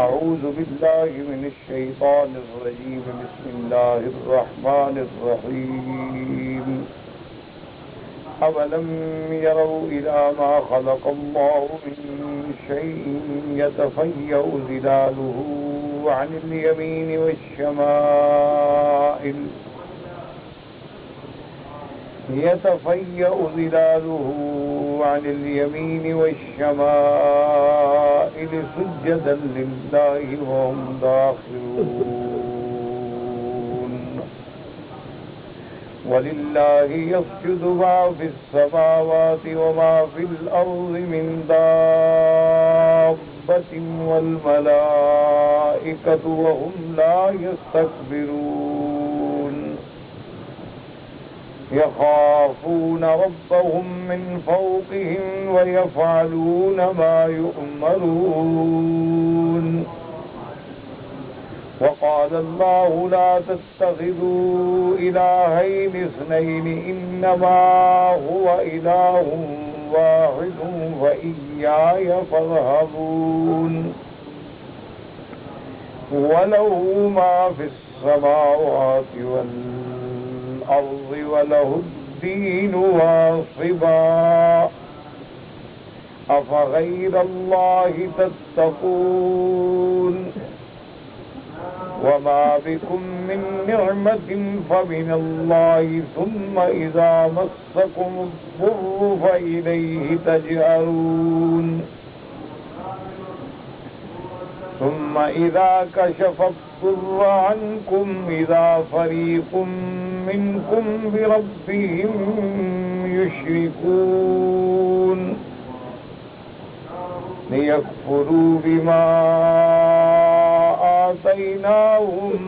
أعوذ بالله من الشيطان الرجيم بسم الله الرحمن الرحيم أولم يروا إلى ما خلق الله من شيء يتفيأ ظلاله عن اليمين والشمائل عن اليمين والشمائل سجدا لله وهم داخرون ولله يسجد ما في السماوات وما في الأرض من دابة والملائكة وهم لا يستكبرون يخافون ربهم من فوقهم ويفعلون ما يؤمرون وقال الله لا تتخذوا إلهين اثنين إنما هو إله واحد فإياي فارهبون وله ما في السماوات والأرض وله الدين واصبا أفغير الله تتقون وما بكم من نعمة فمن الله ثم إذا مسكم الضر فإليه تجأرون ثم إذا كشف الضر عنكم إذا فريق منكم بربهم يشركون ليكفروا بما آتيناهم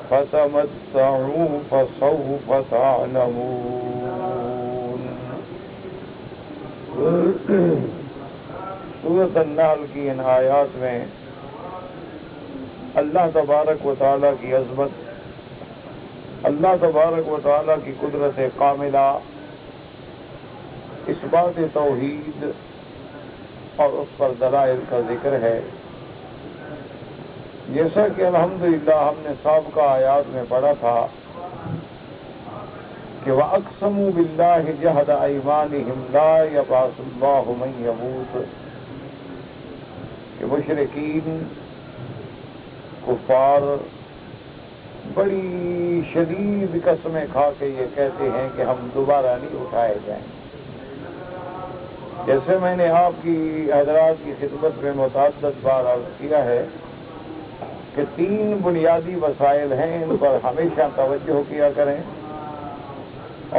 فتمتعوا فسوف تعلمون. سورۃ النحل کی ان آیات میں اللہ تبارک و تعالیٰ کی عظمت، اللہ تبارک و تعالیٰ کی قدرت کاملہ، اثبات توحید اور اس پر دلائل کا ذکر ہے. جیسا کہ الحمدللہ ہم نے سابقہ آیات میں پڑھا تھا کہ وَأَقْسَمُوا بِاللَّهِ جَهْدَ أَيْمَانِهِمْ لَا يَبْعَثُ اللَّهُ مَن يَمُوتُ، کہ مشرکین کفار بڑی شدید قسمیں کھا کے یہ کہتے ہیں کہ ہم دوبارہ نہیں اٹھائے جائیں. جیسے میں نے آپ کی حضرات کی خدمت میں متعدد بار عرض کیا ہے کہ 3 بنیادی وسائل ہیں، ان پر ہمیشہ توجہ کیا کریں،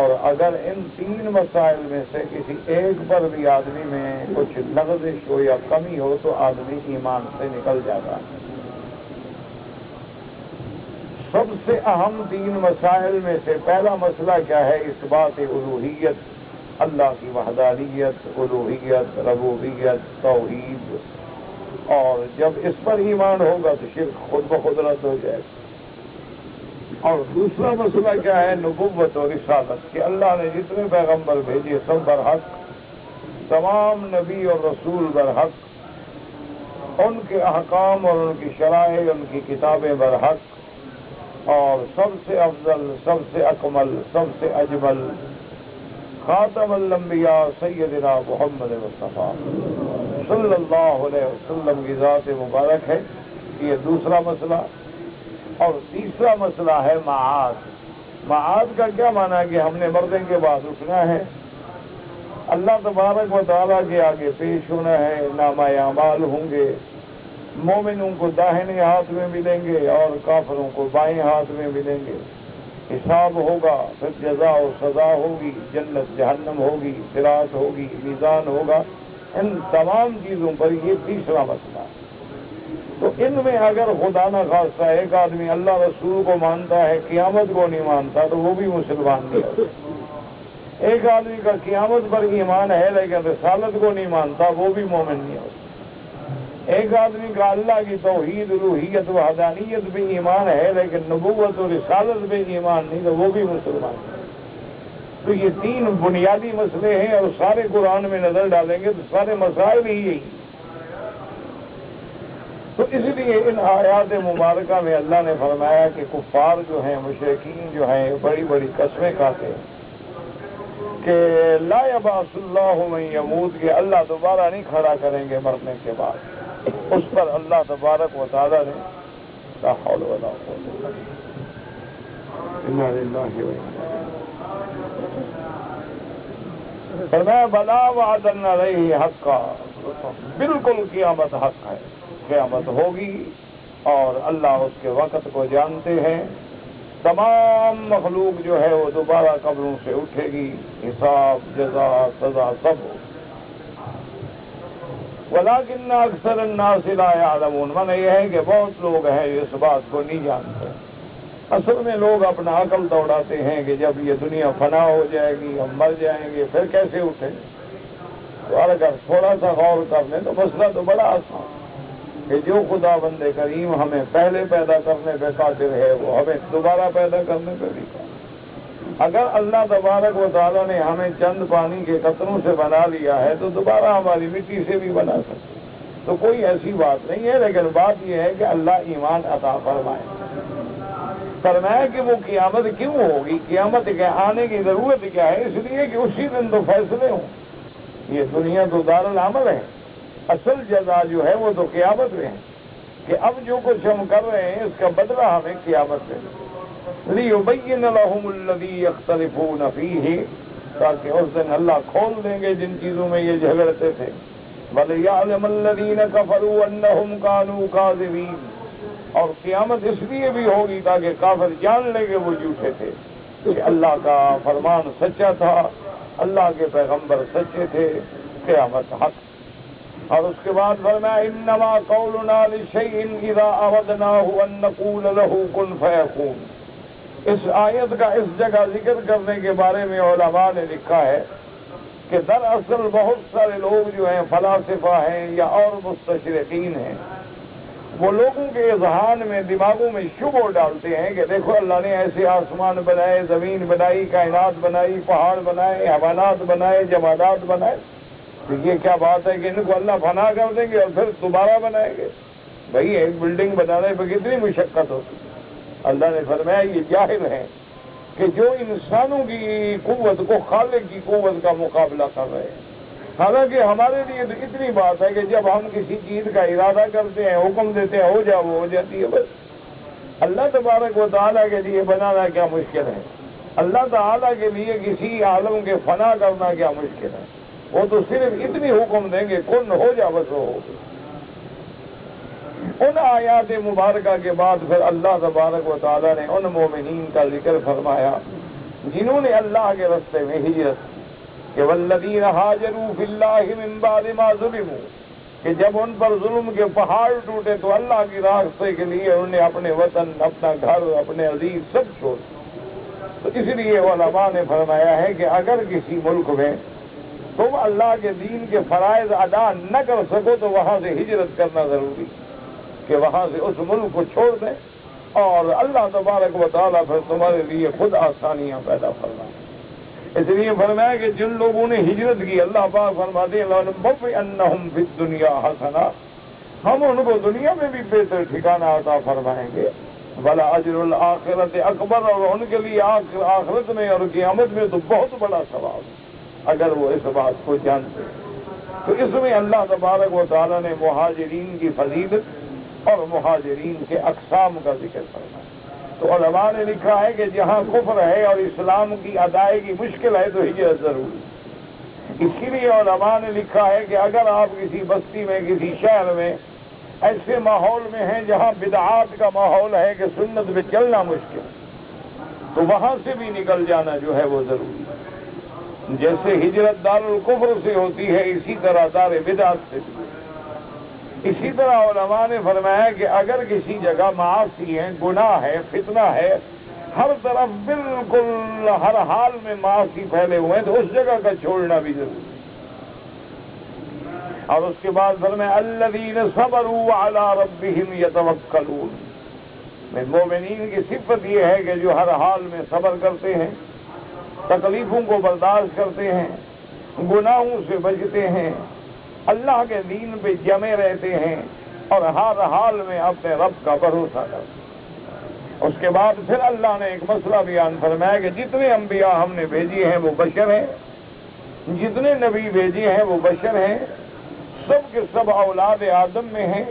اور اگر ان 3 مسائل میں سے کسی ایک پر بھی آدمی میں کچھ لغزش ہو یا کمی ہو تو آدمی ایمان سے نکل جاتا ہے. سب سے اہم 3 مسائل میں سے پہلا مسئلہ کیا ہے؟ اثبات الوہیت، اللہ کی وحدانیت، الوہیت، ربوبیت، توحید. اور جب اس پر ایمان ہوگا تو شرک خود بخود رد ہو جائے. اور دوسرا مسئلہ کیا ہے؟ نبوت اور رسالت، کہ اللہ نے جتنے پیغمبر بھیجے سب برحق، تمام نبی اور رسول برحق، ان کے احکام اور ان کی شرائع، ان کی کتابیں برحق، اور سب سے افضل، سب سے اکمل، سب سے اجمل خاتم الانبیاء سیدنا محمد مصطفیٰ صلی اللہ علیہ وسلم کی ذات مبارک ہے. یہ دوسرا مسئلہ. اور تیسرا مسئلہ ہے معاد. معاد کا کیا معنی ہے؟ کہ ہم نے مردے کے بعد اٹھنا ہے، اللہ تبارک و تعالیٰ کے آگے پیش ہونا ہے، نامہ اعمال ہوں گے، مومنوں کو داہنے ہاتھ میں ملیں گے اور کافروں کو بائیں ہاتھ میں ملیں گے. حساب ہوگا، پھر جزا و سزا ہوگی، جنت جہنم ہوگی، صراط ہوگی، میزان ہوگا. ان تمام چیزوں پر یہ تیسرا مسئلہ. تو ان میں اگر خدا نہ خواستہ ایک آدمی اللہ رسول کو مانتا ہے، قیامت کو نہیں مانتا، تو وہ بھی مسلمان نہیں ہوتا. ایک آدمی کا قیامت پر ایمان ہے لیکن رسالت کو نہیں مانتا، وہ بھی مومن نہیں ہوتا. ایک آدمی کا اللہ کی توحید، الوہیت و وحدانیت بھی ایمان ہے لیکن نبوت و رسالت بھی ایمان نہیں، تو وہ بھی مسلمان ہے. تو یہ 3 بنیادی مسئلے ہیں، اور سارے قرآن میں نظر ڈالیں گے تو سارے مسائل ہی یہی. تو اس لیے ان آیات مبارکہ میں اللہ نے فرمایا کہ کفار جو ہیں، مشرکین جو ہیں، بڑی بڑی قسمیں کھاتے ہیں کہ لا یبعث اللہ من یموت، کہ اللہ دوبارہ نہیں کھڑا کریں گے مرنے کے بعد۔ اس پر اللہ تبارک و تعالی نے لا حول ولا قوت الا باللہ انا للہ و انا فرمایا بلا وعدنا علیہ حقا، بالکل قیامت حق ہے، قیامت ہوگی اور اللہ اس کے وقت کو جانتے ہیں۔ تمام مخلوق جو ہے وہ دوبارہ قبروں سے اٹھے گی، حساب، جزا، سزا سب ہو۔ ولیکن اکثر الناس لا یعلمون، معنی یہ ہے کہ بہت لوگ ہیں جو اس بات کو نہیں جانتے۔ اصل میں لوگ اپنا عقل دوڑاتے ہیں کہ جب یہ دنیا فنا ہو جائے گی، ہم مر جائیں گے، پھر کیسے اٹھیں؟ تو اگر تھوڑا سا غور کر لیں تو مسئلہ تو بڑا آسان کہ جو خدا بند کریم ہمیں پہلے پیدا کرنے پہ قادر ہے وہ ہمیں دوبارہ پیدا کرنے پہ بھی قادر۔ اگر اللہ تبارک و تعالیٰ نے ہمیں چند پانی کے قطروں سے بنا لیا ہے تو دوبارہ ہماری مٹی سے بھی بنا سکتے، تو کوئی ایسی بات نہیں ہے۔ لیکن بات یہ ہے کہ اللہ ایمان عطا فرمائے۔ فرمایا کہ وہ قیامت کیوں ہوگی، قیامت کے آنے کی ضرورت کیا ہے؟ اس لیے کہ اسی دن تو فیصلے ہوں۔ یہ دنیا تو دار العمل ہے، اصل جزا جو ہے وہ تو قیامت میں ہے کہ اب جو کچھ ہم کر رہے ہیں اس کا بدلہ ہمیں قیامت میں لِيُبَيِّنَ لَهُمُ الَّذِي يَخْتَلِفُونَ فِيهِ، تاکہ اس دن اللہ کھول دیں گے جن چیزوں میں یہ جھگڑتے تھے۔ وَلِيَعْلَمَ الَّذِينَ كَفَرُوا أَنَّهُمْ كَانُوا كَاذِبِينَ، اور قیامت اس لیے بھی ہوگی تاکہ کافر جان لیں کہ وہ جھوٹے تھے، کہ اللہ کا فرمان سچا تھا، اللہ کے پیغمبر سچے تھے، قیامت حق۔ اور اس کے بعد فرمایا انما قولنا لشیء اذا اردناه ان نقول له کن فیکون۔ اس آیت کا اس جگہ ذکر کرنے کے بارے میں علماء نے لکھا ہے کہ دراصل بہت سارے لوگ جو ہیں فلاسفہ ہیں یا اور مستشرقین ہیں، وہ لوگوں کے اذہان میں، دماغوں میں شبہ ڈالتے ہیں کہ دیکھو اللہ نے ایسے آسمان بنائے، زمین بنائی، کائنات بنائی، پہاڑ بنائے، حیوانات بنائے، جمادات بنائے، تو یہ کیا بات ہے کہ ان کو اللہ فنا کر دیں گے اور پھر دوبارہ بنائیں گے؟ بھئی ایک بلڈنگ بنانے پہ کتنی مشقت ہوتی ہے۔ اللہ نے فرمایا یہ جاہل ہیں کہ جو انسانوں کی قوت کو خالق کی قوت کا مقابلہ کر رہے ہیں۔ حالانکہ ہمارے لیے تو اتنی بات ہے کہ جب ہم کسی چیز کا ارادہ کرتے ہیں، حکم دیتے ہیں، ہو جا وہ ہو جاتی ہے بس۔ اللہ تبارک و تعالیٰ کے لیے بنانا کیا مشکل ہے؟ اللہ تعالیٰ کے لیے کسی عالم کے فنا کرنا کیا مشکل ہے؟ وہ تو صرف اتنی حکم دیں گے کن ہو جا بس ہو۔ ان آیات مبارکہ کے بعد پھر اللہ تبارک و تعالیٰ نے ان مومنین کا ذکر فرمایا جنہوں نے اللہ کے راستے میں ہجرت کہ والذین ہاجروا فی اللہ من بعد ما ظلموا، کہ جب ان پر ظلم کے پہاڑ ٹوٹے تو اللہ کے راستے کے لیے انہوں نے اپنے وطن، اپنا گھر، اپنے عزیز سب چھوڑ۔ تو اس لیے علماء نے فرمایا ہے کہ اگر کسی ملک میں تم اللہ کے دین کے فرائض ادا نہ کر سکو تو وہاں سے ہجرت کرنا ضروری، کہ وہاں سے اس ملک کو چھوڑ دیں اور اللہ تبارک و تعالیٰ پھر تمہارے لیے خود آسانیاں پیدا فرمائے۔ اس لیے فرمایا کہ جن لوگوں نے ہجرت کی اللہ پاک فرماتے ہیں لَنُبَوِّئَنَّهُمْ فِي الدُّنْيَا حَسَنَةً، ہم ان کو دنیا میں بھی بہتر ٹھکانہ عطا فرمائیں گے۔ وَلَأَجْرُ الْآخِرَةِ أَكْبَرُ، اور ان کے لیے آخرت میں اور قیامت میں تو بہت بڑا ثواب اگر وہ اس بات کو جانتے ہیں۔ تو اس میں اللہ تبارک و تعالیٰ نے مہاجرین کی فضیلت اور مہاجرین کے اقسام کا ذکر فرمایا۔ تو علماء نے لکھا ہے کہ جہاں کفر ہے اور اسلام کی ادائیگی مشکل ہے تو ہجرت ضروری۔ اسی لیے علماء نے لکھا ہے کہ اگر آپ کسی بستی میں، کسی شہر میں ایسے ماحول میں ہیں جہاں بدعات کا ماحول ہے کہ سنت پہ چلنا مشکل، تو وہاں سے بھی نکل جانا جو ہے وہ ضروری ہے۔ جیسے ہجرت دار الکفر سے ہوتی ہے اسی طرح دار بدعت سے بھی۔ اسی طرح علماء نے فرمایا کہ اگر کسی جگہ معاصی ہے، گناہ ہے، فتنہ ہے، ہر طرف بالکل ہر حال میں معاصی پھیلے ہوئے ہیں تو اس جگہ کا چھوڑنا بھی ضروری ہے۔ اور اس کے بعد فرمایا الذین صبروا علی ربہم یتوکلون، مومنین کی صفت یہ ہے کہ جو ہر حال میں صبر کرتے ہیں، تکلیفوں کو برداشت کرتے ہیں، گناہوں سے بچتے ہیں، اللہ کے دین پہ جمے رہتے ہیں اور ہر حال میں اپنے رب کا بھروسہ کر۔ اس کے بعد پھر اللہ نے ایک مسئلہ بیان فرمایا کہ جتنے انبیاء ہم نے بھیجی ہیں وہ بشر ہیں، جتنے نبی بھیجے ہیں وہ بشر ہیں، سب کے سب اولاد آدم میں ہیں،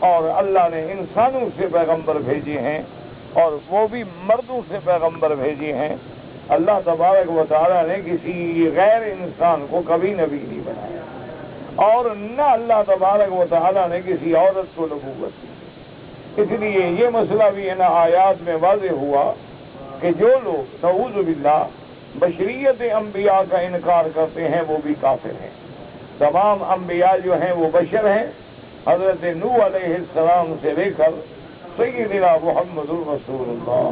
اور اللہ نے انسانوں سے پیغمبر بھیجے ہیں، اور وہ بھی مردوں سے پیغمبر بھیجے ہیں۔ اللہ تبارک و تعالیٰ نے کسی غیر انسان کو کبھی نبی نہیں بنایا، اور نہ اللہ تبارک و تعالیٰ نے کسی عورت کو نبوت دی۔ اس لیے یہ مسئلہ بھی ان آیات میں واضح ہوا کہ جو لوگ نعوذ باللہ بشریت انبیاء کا انکار کرتے ہیں وہ بھی کافر ہیں۔ تمام انبیاء جو ہیں وہ بشر ہیں، حضرت نوح علیہ السلام سے لے کر سیدنا محمد الرسول اللہ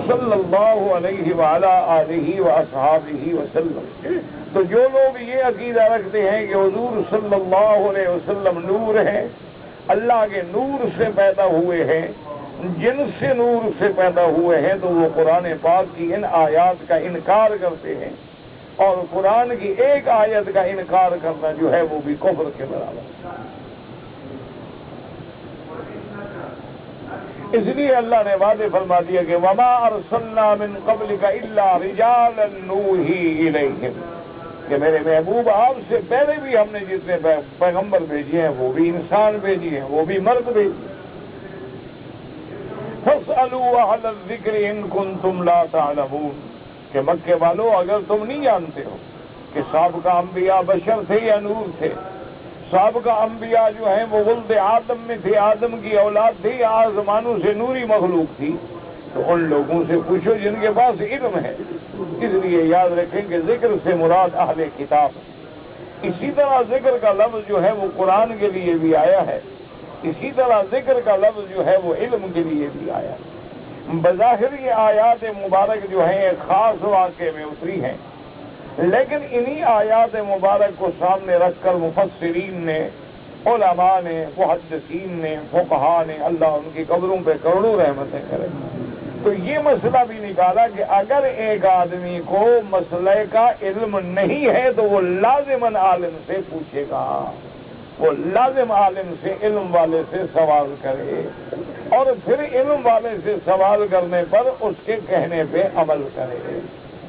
صلی اللہ علیہ وعلا آلہ واصحابہ وسلم۔ تو جو لوگ یہ عقیدہ رکھتے ہیں کہ حضور صلی اللہ علیہ وسلم نور ہیں، اللہ کے نور سے پیدا ہوئے ہیں، جن سے نور سے پیدا ہوئے ہیں، تو وہ قرآن پاک کی ان آیات کا انکار کرتے ہیں، اور قرآن کی ایک آیت کا انکار کرنا جو ہے وہ بھی کفر کے برابر۔ اس لیے اللہ نے واضح فرما دیا کہ وما ارسلنا من قبلک الا رجالا نوحی الیہم، کہ میرے محبوب آپ سے پہلے بھی ہم نے جتنے پیغمبر بھیجے ہیں وہ بھی انسان بھیجے ہیں، وہ بھی مرد بھیجے۔ فاسألوا اہل الذکر ان کنتم لا تعلمون، کہ مکے والو اگر تم نہیں جانتے ہو کہ سابقہ انبیاء بشر تھے یا نور تھے، سابقہ انبیاء جو ہیں وہ ولد آدم میں تھے، آدم کی اولاد تھی، آسمانوں سے نوری مخلوق تھی، تو ان لوگوں سے پوچھو جن کے پاس علم ہے۔ اس لیے یاد رکھیں کہ ذکر سے مراد اہل کتاب ہے۔ اسی طرح ذکر کا لفظ جو ہے وہ قرآن کے لیے بھی آیا ہے، اسی طرح ذکر کا لفظ جو ہے وہ علم کے لیے بھی آیا ہے۔ بظاہر یہ آیات مبارک جو ہیں ایک خاص واقعے میں اتری ہیں، لیکن انہی آیات مبارک کو سامنے رکھ کر مفسرین نے، علماء نے، محدثین نے، فقہاء نے، اللہ ان کی قبروں پہ کروڑوں رحمتیں کرے، تو یہ مسئلہ بھی نکالا کہ اگر ایک آدمی کو مسئلے کا علم نہیں ہے تو وہ لازماً عالم سے پوچھے گا، وہ لازم عالم سے، علم والے سے سوال کرے، اور پھر علم والے سے سوال کرنے پر اس کے کہنے پہ عمل کرے۔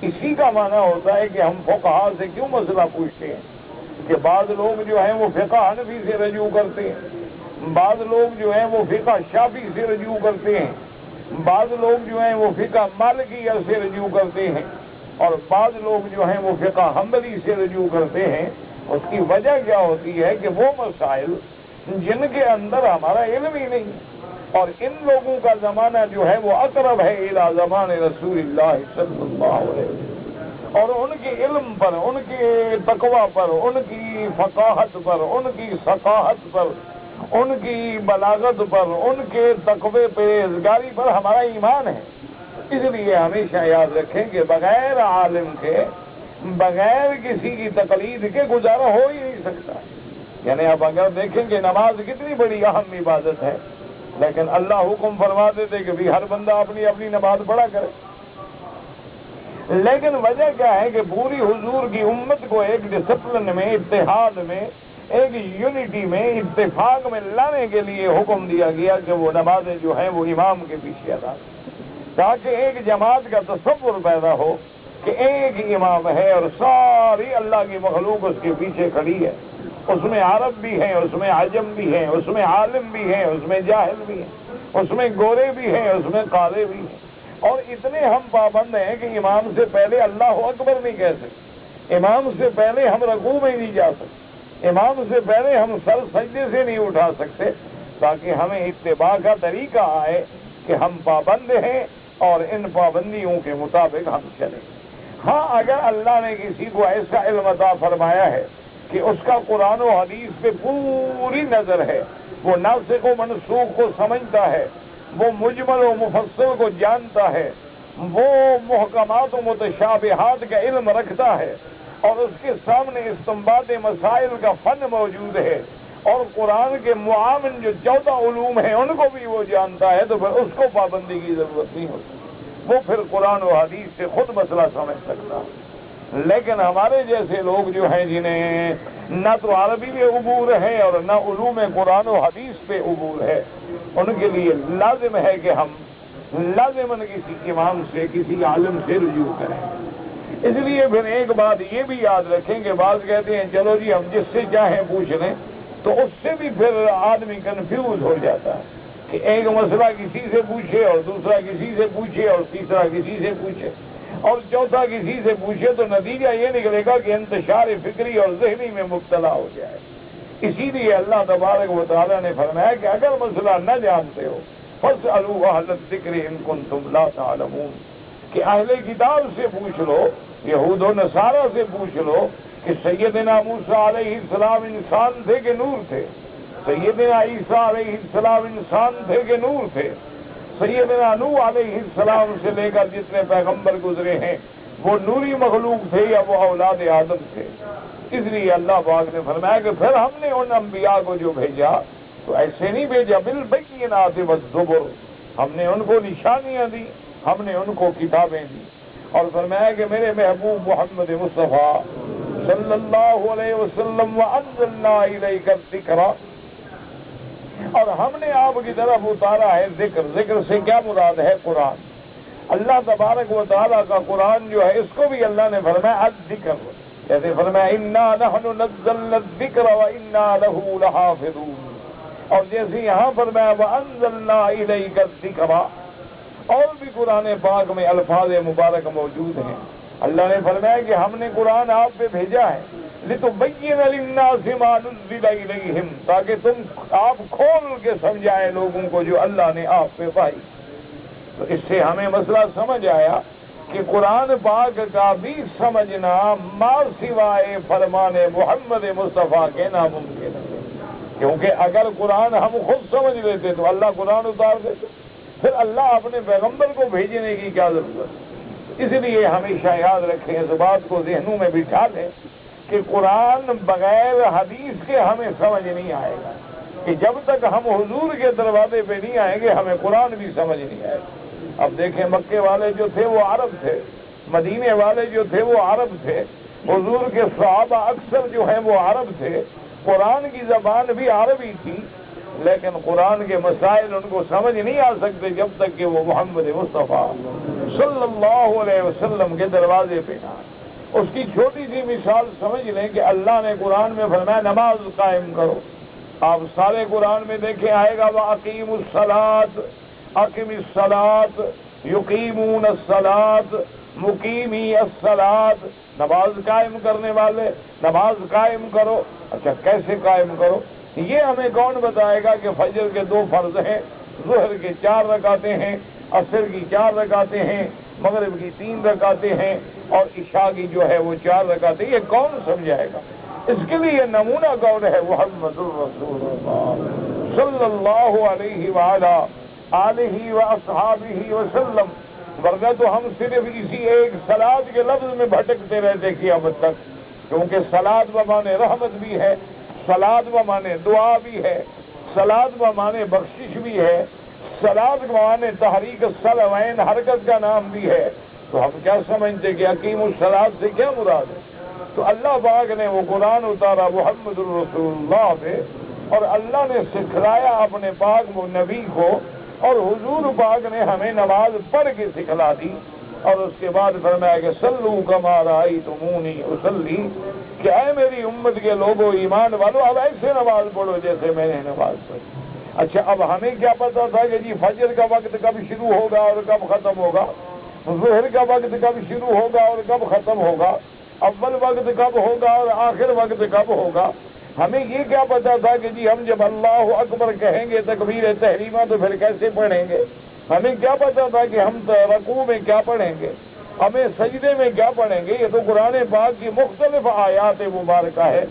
اسی کا معنی ہوتا ہے کہ ہم فقہاء سے کیوں مسئلہ پوچھتے ہیں کہ بعض لوگ جو ہیں وہ فقہ حنفی سے رجوع کرتے ہیں، بعض لوگ جو ہیں وہ فقہ شافعی سے رجوع کرتے ہیں، بعض لوگ جو ہیں وہ فقہ مالکیہ سے رجوع کرتے ہیں، اور بعض لوگ جو ہیں وہ فقہ حنبلی سے رجوع کرتے ہیں۔ اس کی وجہ کیا ہوتی ہے کہ وہ مسائل جن کے اندر ہمارا علم ہی نہیں ہے، اور ان لوگوں کا زمانہ جو ہے وہ اقرب ہے الی زمان رسول اللہ صلی اللہ علیہ وسلم، اور ان کے علم پر، ان کے تقوی پر، ان کی فقاہت پر، ان کی ثقافت پر، ان کی بلاغت پر، ان کے تقوی پرہیزگاری پر ہمارا ایمان ہے۔ اس لیے ہمیشہ یاد رکھیں کہ بغیر عالم کے، بغیر کسی کی تقلید کے گزارا ہو ہی نہیں سکتا۔ یعنی اب اگر دیکھیں کہ نماز کتنی بڑی اہم عبادت ہے، لیکن اللہ حکم فرما دیتے کہ بھی ہر بندہ اپنی اپنی نماز پڑھا کرے، لیکن وجہ کیا ہے کہ پوری حضور کی امت کو ایک ڈسپلن میں، اتحاد میں، ایک یونٹی میں، اتفاق میں لانے کے لیے حکم دیا گیا کہ وہ نمازیں جو ہیں وہ امام کے پیچھے ادا کریں، تاکہ ایک جماعت کا تصور پیدا ہو کہ ایک امام ہے اور ساری اللہ کی مخلوق اس کے پیچھے کھڑی ہے، اس میں عرب بھی ہیں، اس میں عجم بھی ہیں، اس میں عالم بھی ہیں، اس میں جاہل بھی ہیں، اس میں گورے بھی ہیں، اس میں کالے بھی ہیں، اور اتنے ہم پابند ہیں کہ امام سے پہلے اللہ اکبر نہیں کہہ سکتے، امام سے پہلے ہم رکوع میں نہیں جا سکتے، امام سے پہلے ہم سر سجدے سے نہیں اٹھا سکتے، تاکہ ہمیں اتباع کا طریقہ آئے کہ ہم پابند ہیں اور ان پابندیوں کے مطابق ہم چلیں۔ ہاں، اگر اللہ نے کسی کو ایسا علم عطا فرمایا ہے کہ اس کا قرآن و حدیث پہ پوری نظر ہے، وہ ناسخ و منسوخ کو سمجھتا ہے، وہ مجمل و مفصل کو جانتا ہے، وہ محکمات و متشابہات کا علم رکھتا ہے، اور اس کے سامنے استنباط مسائل کا فن موجود ہے، اور قرآن کے معاون جو 14 علوم ہیں ان کو بھی وہ جانتا ہے، تو پھر اس کو پابندی کی ضرورت نہیں ہوتی، وہ پھر قرآن و حدیث سے خود مسئلہ سمجھ سکتا ہے۔ لیکن ہمارے جیسے لوگ جو ہیں جنہیں نہ تو عربی میں عبور ہے اور نہ علوم قرآن و حدیث پہ عبور ہے، ان کے لیے لازم ہے کہ ہم لازماً کسی امام سے کسی عالم سے رجوع کریں۔ اس لیے پھر ایک بات یہ بھی یاد رکھیں کہ بعض کہتے ہیں چلو جی ہم جس سے چاہیں پوچھ لیں، تو اس سے بھی پھر آدمی کنفیوز ہو جاتا ہے کہ ایک مسئلہ کسی سے پوچھے اور دوسرا کسی سے پوچھے اور تیسرا کسی سے پوچھے اور چوتھا کسی سے پوچھے، تو نتیجہ یہ نکلے گا کہ انتشار فکری اور ذہنی میں مبتلا ہو جائے۔ اسی لیے اللہ تبارک و تعالیٰ نے فرمایا کہ اگر مسئلہ نہ جانتے ہو فاسألوا اہل الذکر ان کنتم لا تعلمون، کہ اہل کتاب سے پوچھ لو، یہود و نصارہ سے پوچھ لو کہ سیدنا موسیٰ علیہ السلام انسان تھے کہ نور تھے، سیدنا عیسیٰ علیہ السلام انسان تھے کہ نور تھے، سیدنا نوح علیہ السلام سے لے کر جتنے پیغمبر گزرے ہیں وہ نوری مخلوق تھے یا وہ اولاد آدم تھے۔ اس لیے اللہ پاک نے فرمایا کہ پھر ہم نے ان انبیاء کو جو بھیجا تو ایسے نہیں بھیجا بالبینات والزبر، ہم نے ان کو نشانیاں دی، ہم نے ان کو کتابیں دی، اور فرمایا کہ میرے محبوب محمد مصطفیٰ صلی اللہ علیہ وسلم وانزلنا الیک الذکر، اور ہم نے آپ کی طرف اتارا ہے ذکر۔ ذکر سے کیا مراد ہے؟ قرآن۔ اللہ تبارک و تعالیٰ کا قرآن جو ہے اس کو بھی اللہ نے فرمایا الذکر، جیسے فرمایا انا نحن نزلنا الذکر وانا لہ لحافظون، اور جیسے یہاں فرمایا وانزلنا الیک الذکر، اور بھی قرآن پاک میں الفاظ مبارک موجود ہیں۔ اللہ نے فرمایا کہ ہم نے قرآن آپ پہ بھیجا ہے لِتُبَيِّنَ لِلنَّاسِ مَا نُزِّلَ إِلَيْهِمْ، تاکہ آپ کھول کے سمجھائے لوگوں کو جو اللہ نے آپ پہ پائی۔ تو اس سے ہمیں مسئلہ سمجھ آیا کہ قرآن پاک کا بھی سمجھنا ما سوائے فرمان محمد مصطفیٰ کے ناممکن ہے، کیونکہ اگر قرآن ہم خود سمجھ لیتے تو اللہ قرآن اتار دیتے، پھر اللہ اپنے پیغمبر کو بھیجنے کی کیا ضرورت؟ اس لیے ہمیشہ یاد رکھیں، اس بات کو ذہنوں میں بٹھا لیں کہ قرآن بغیر حدیث کے ہمیں سمجھ نہیں آئے گا، کہ جب تک ہم حضور کے دروازے پہ نہیں آئیں گے ہمیں قرآن بھی سمجھ نہیں آئے گا۔ اب دیکھیں مکے والے جو تھے وہ عرب تھے، مدینے والے جو تھے وہ عرب تھے، حضور کے صحابہ اکثر جو ہیں وہ عرب تھے، قرآن کی زبان بھی عربی تھی، لیکن قرآن کے مسائل ان کو سمجھ نہیں آ سکتے جب تک کہ وہ محمد مصطفیٰ صلی اللہ علیہ وسلم کے دروازے پہ نہ آئے۔ اس کی چھوٹی سی مثال سمجھ لیں کہ اللہ نے قرآن میں فرمایا نماز قائم کرو، آپ سارے قرآن میں دیکھیں آئے گا وَأَقِيمُوا الصَّلَاةَ، اقم الصلاۃ، یقیمون الصلاۃ، مقیمی الصلاۃ، نماز قائم کرنے والے نماز قائم کرو۔ اچھا کیسے قائم کرو؟ یہ ہمیں کون بتائے گا کہ فجر کے 2 فرض ہیں، ظہر کے 4 رکعتیں ہیں، عصر کی 4 رکعتیں ہیں، مغرب کی 3 رکعتیں ہیں، اور عشاء کی جو ہے وہ 4 رکعتیں، یہ کون سمجھائے گا؟ اس کے لیے نمونہ کون ہے؟ محمد الرسول اللہ صلی اللہ علیہ وآلہ آلہ واصحابہ وسلم، ورنہ تو ہم صرف اسی ایک صلاۃ کے لفظ میں بھٹکتے رہتے قیامت تک، کیونکہ صلاۃ بمانے رحمت بھی ہے، صلاۃ بمانے دعا بھی ہے، صلاۃ بمانے بخشش بھی ہے، صلاۃ بمانے تحریک الصلوین حرکت کا نام بھی ہے۔ تو ہم کیا سمجھتے کہ حکیم الصلاۃ سے کیا مراد ہے؟ تو اللہ پاک نے وہ قرآن اتارا محمد الرسول اللہ پہ، اور اللہ نے سکھلایا اپنے پاک نبی کو، اور حضور پاک نے ہمیں نماز پڑھ کے سکھلا دی، اور اس کے بعد فرمایا کہ صلو کما رأیتمونی اصلی، کہ اے میری امت کے لوگوں ایمان والو اب ایسے نماز پڑھو جیسے میں نے نماز پڑھی۔ اچھا اب ہمیں کیا پتا تھا کہ جی فجر کا وقت کب شروع ہوگا اور کب ختم ہوگا، ظہر کا وقت کب شروع ہوگا اور کب ختم ہوگا، اول وقت کب ہوگا اور آخر وقت کب ہوگا؟ ہمیں یہ کیا پتا تھا کہ جی ہم جب اللہ اکبر کہیں گے تکبیر تحریمہ تو پھر کیسے پڑھیں گے؟ ہمیں کیا پتا تھا کہ ہم رکوع میں کیا پڑھیں گے، ہمیں سجدے میں کیا پڑھیں گے؟ یہ تو قرآن پاک کی مختلف آیات مبارکہ ہے،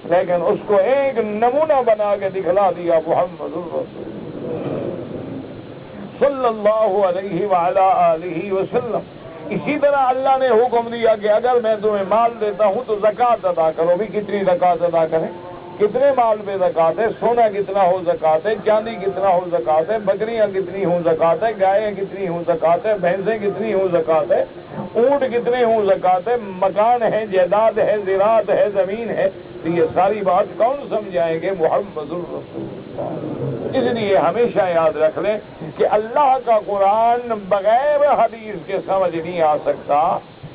لیکن اس کو ایک نمونہ بنا کے دکھلا دیا محمد الرسول صلی اللہ علیہ وعلی آلہ وسلم۔ اسی طرح اللہ نے حکم دیا کہ اگر میں تمہیں مال دیتا ہوں تو زکوٰۃ ادا کرو۔ بھی کتنی زکوٰۃ ادا کریں؟ کتنے مال پہ زکات ہے، سونا کتنا ہو زکات ہے، چاندی کتنا ہو زکات ہے، بکریاں کتنی ہوں زکات ہے، گائیں کتنی ہوں زکات ہے، بھینسیں کتنی ہوں زکات ہے، اونٹ کتنے ہوں زکات ہے، مکان ہے، جائیداد ہے، زراعت ہے، زمین ہے، تو یہ ساری بات کون سمجھائیں گے؟ محمد الرسول اللہ۔ اس لیے ہمیشہ یاد رکھ لیں کہ اللہ کا قرآن بغیر حدیث کے سمجھ نہیں آ سکتا،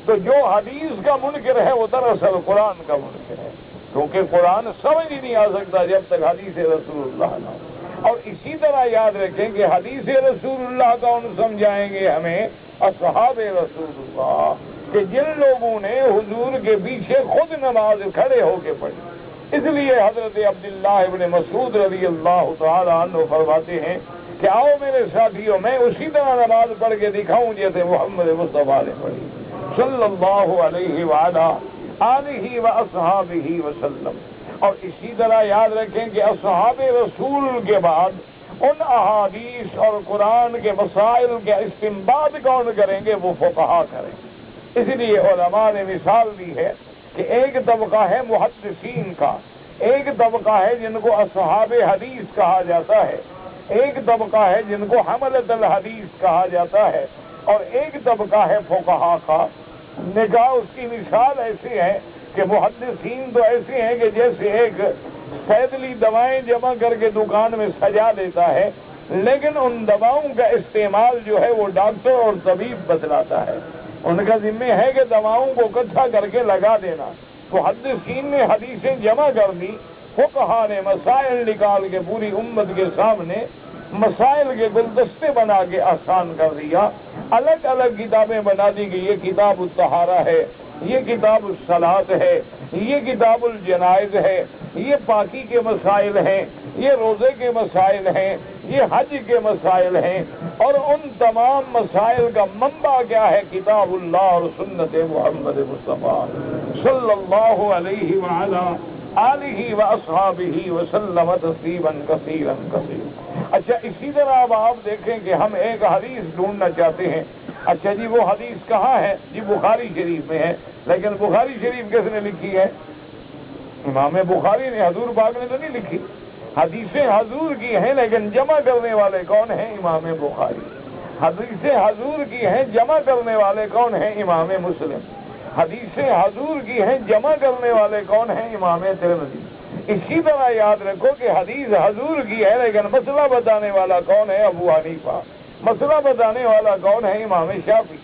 تو جو حدیث کا منکر ہے وہ دراصل قرآن کا منکر ہے، کیونکہ قرآن سمجھ ہی نہیں آ سکتا جب تک حدیث رسول اللہ نہ ہو۔ اور اسی طرح یاد رکھیں کہ حدیث رسول اللہ کون سمجھائیں گے ہمیں؟ اصحاب رسول اللہ، کہ جن لوگوں نے حضور کے پیچھے خود نماز کھڑے ہو کے پڑھی۔ اس لیے حضرت عبداللہ ابن مسعود رضی اللہ تعالی عنہ فرماتے ہیں کہ آؤ میرے ساتھیوں، میں اسی طرح نماز پڑھ کے دکھاؤں جیسے محمد مصطفیٰ نے پڑھی صلی اللہ علیہ وآلہ آلہ واصحابہ وسلم۔ اور اسی طرح یاد رکھیں کہ اصحاب رسول کے بعد ان احادیث اور قرآن کے مسائل کے استنباط کون کریں گے؟ وہ فقہا کریں گے۔ اس لیے علماء نے مثال دی ہے کہ ایک طبقہ ہے محدثین کا، ایک طبقہ ہے جن کو اصحاب حدیث کہا جاتا ہے، ایک طبقہ ہے جن کو حملۃ الحدیث کہا جاتا ہے، اور ایک طبقہ ہے فقہا کا۔ نگاہ اس کی مثال ایسی ہے کہ محدثین تو ایسے ہیں کہ جیسے ایک صیدلی دوائیں جمع کر کے دکان میں سجا دیتا ہے، لیکن ان دواؤں کا استعمال جو ہے وہ ڈاکٹر اور طبیب بتلاتا ہے۔ ان کا ذمہ ہے کہ دواؤں کو اکٹھا کر کے لگا دینا۔ محدثین نے حدیثیں جمع کر دی، فقہا نے مسائل نکال کے پوری امت کے سامنے مسائل کے گلدستے بنا کے آسان کر دیا۔ الگ الگ کتابیں بنا دی کہ یہ کتاب الطہارہ ہے، یہ کتاب الصلاۃ ہے، یہ کتاب الجنائز ہے، یہ پاکی کے مسائل ہیں، یہ روزے کے مسائل ہیں، یہ حج کے مسائل ہیں، اور ان تمام مسائل کا منبع کیا ہے؟ کتاب اللہ اور سنت محمد مصطفیٰ صلی اللہ علیہ وعلا آلہ واصحابہ وسلم تسلیما کثیرا کثیرا۔ اچھا، اسی طرح اب آپ دیکھیں کہ ہم ایک حدیث ڈھونڈنا چاہتے ہیں۔ اچھا جی، وہ حدیث کہاں ہے؟ جی بخاری شریف میں ہے، لیکن بخاری شریف کس نے لکھی ہے؟ امام بخاری نے، حضور پاک نے تو نہیں لکھی۔ حدیثیں حضور کی ہیں لیکن جمع کرنے والے کون ہیں؟ امام بخاری۔ حدیثیں حضور کی ہیں، جمع کرنے والے کون ہیں؟ امام مسلم۔ حدیثیں حضور کی ہیں، جمع کرنے والے کون ہیں؟ امام ترمذی۔ اسی طرح یاد رکھو کہ حدیث حضور کی ہے لیکن مسئلہ بتانے والا کون ہے؟ ابو حنیفہ۔ مسئلہ بتانے والا کون ہے؟ امام شافعی۔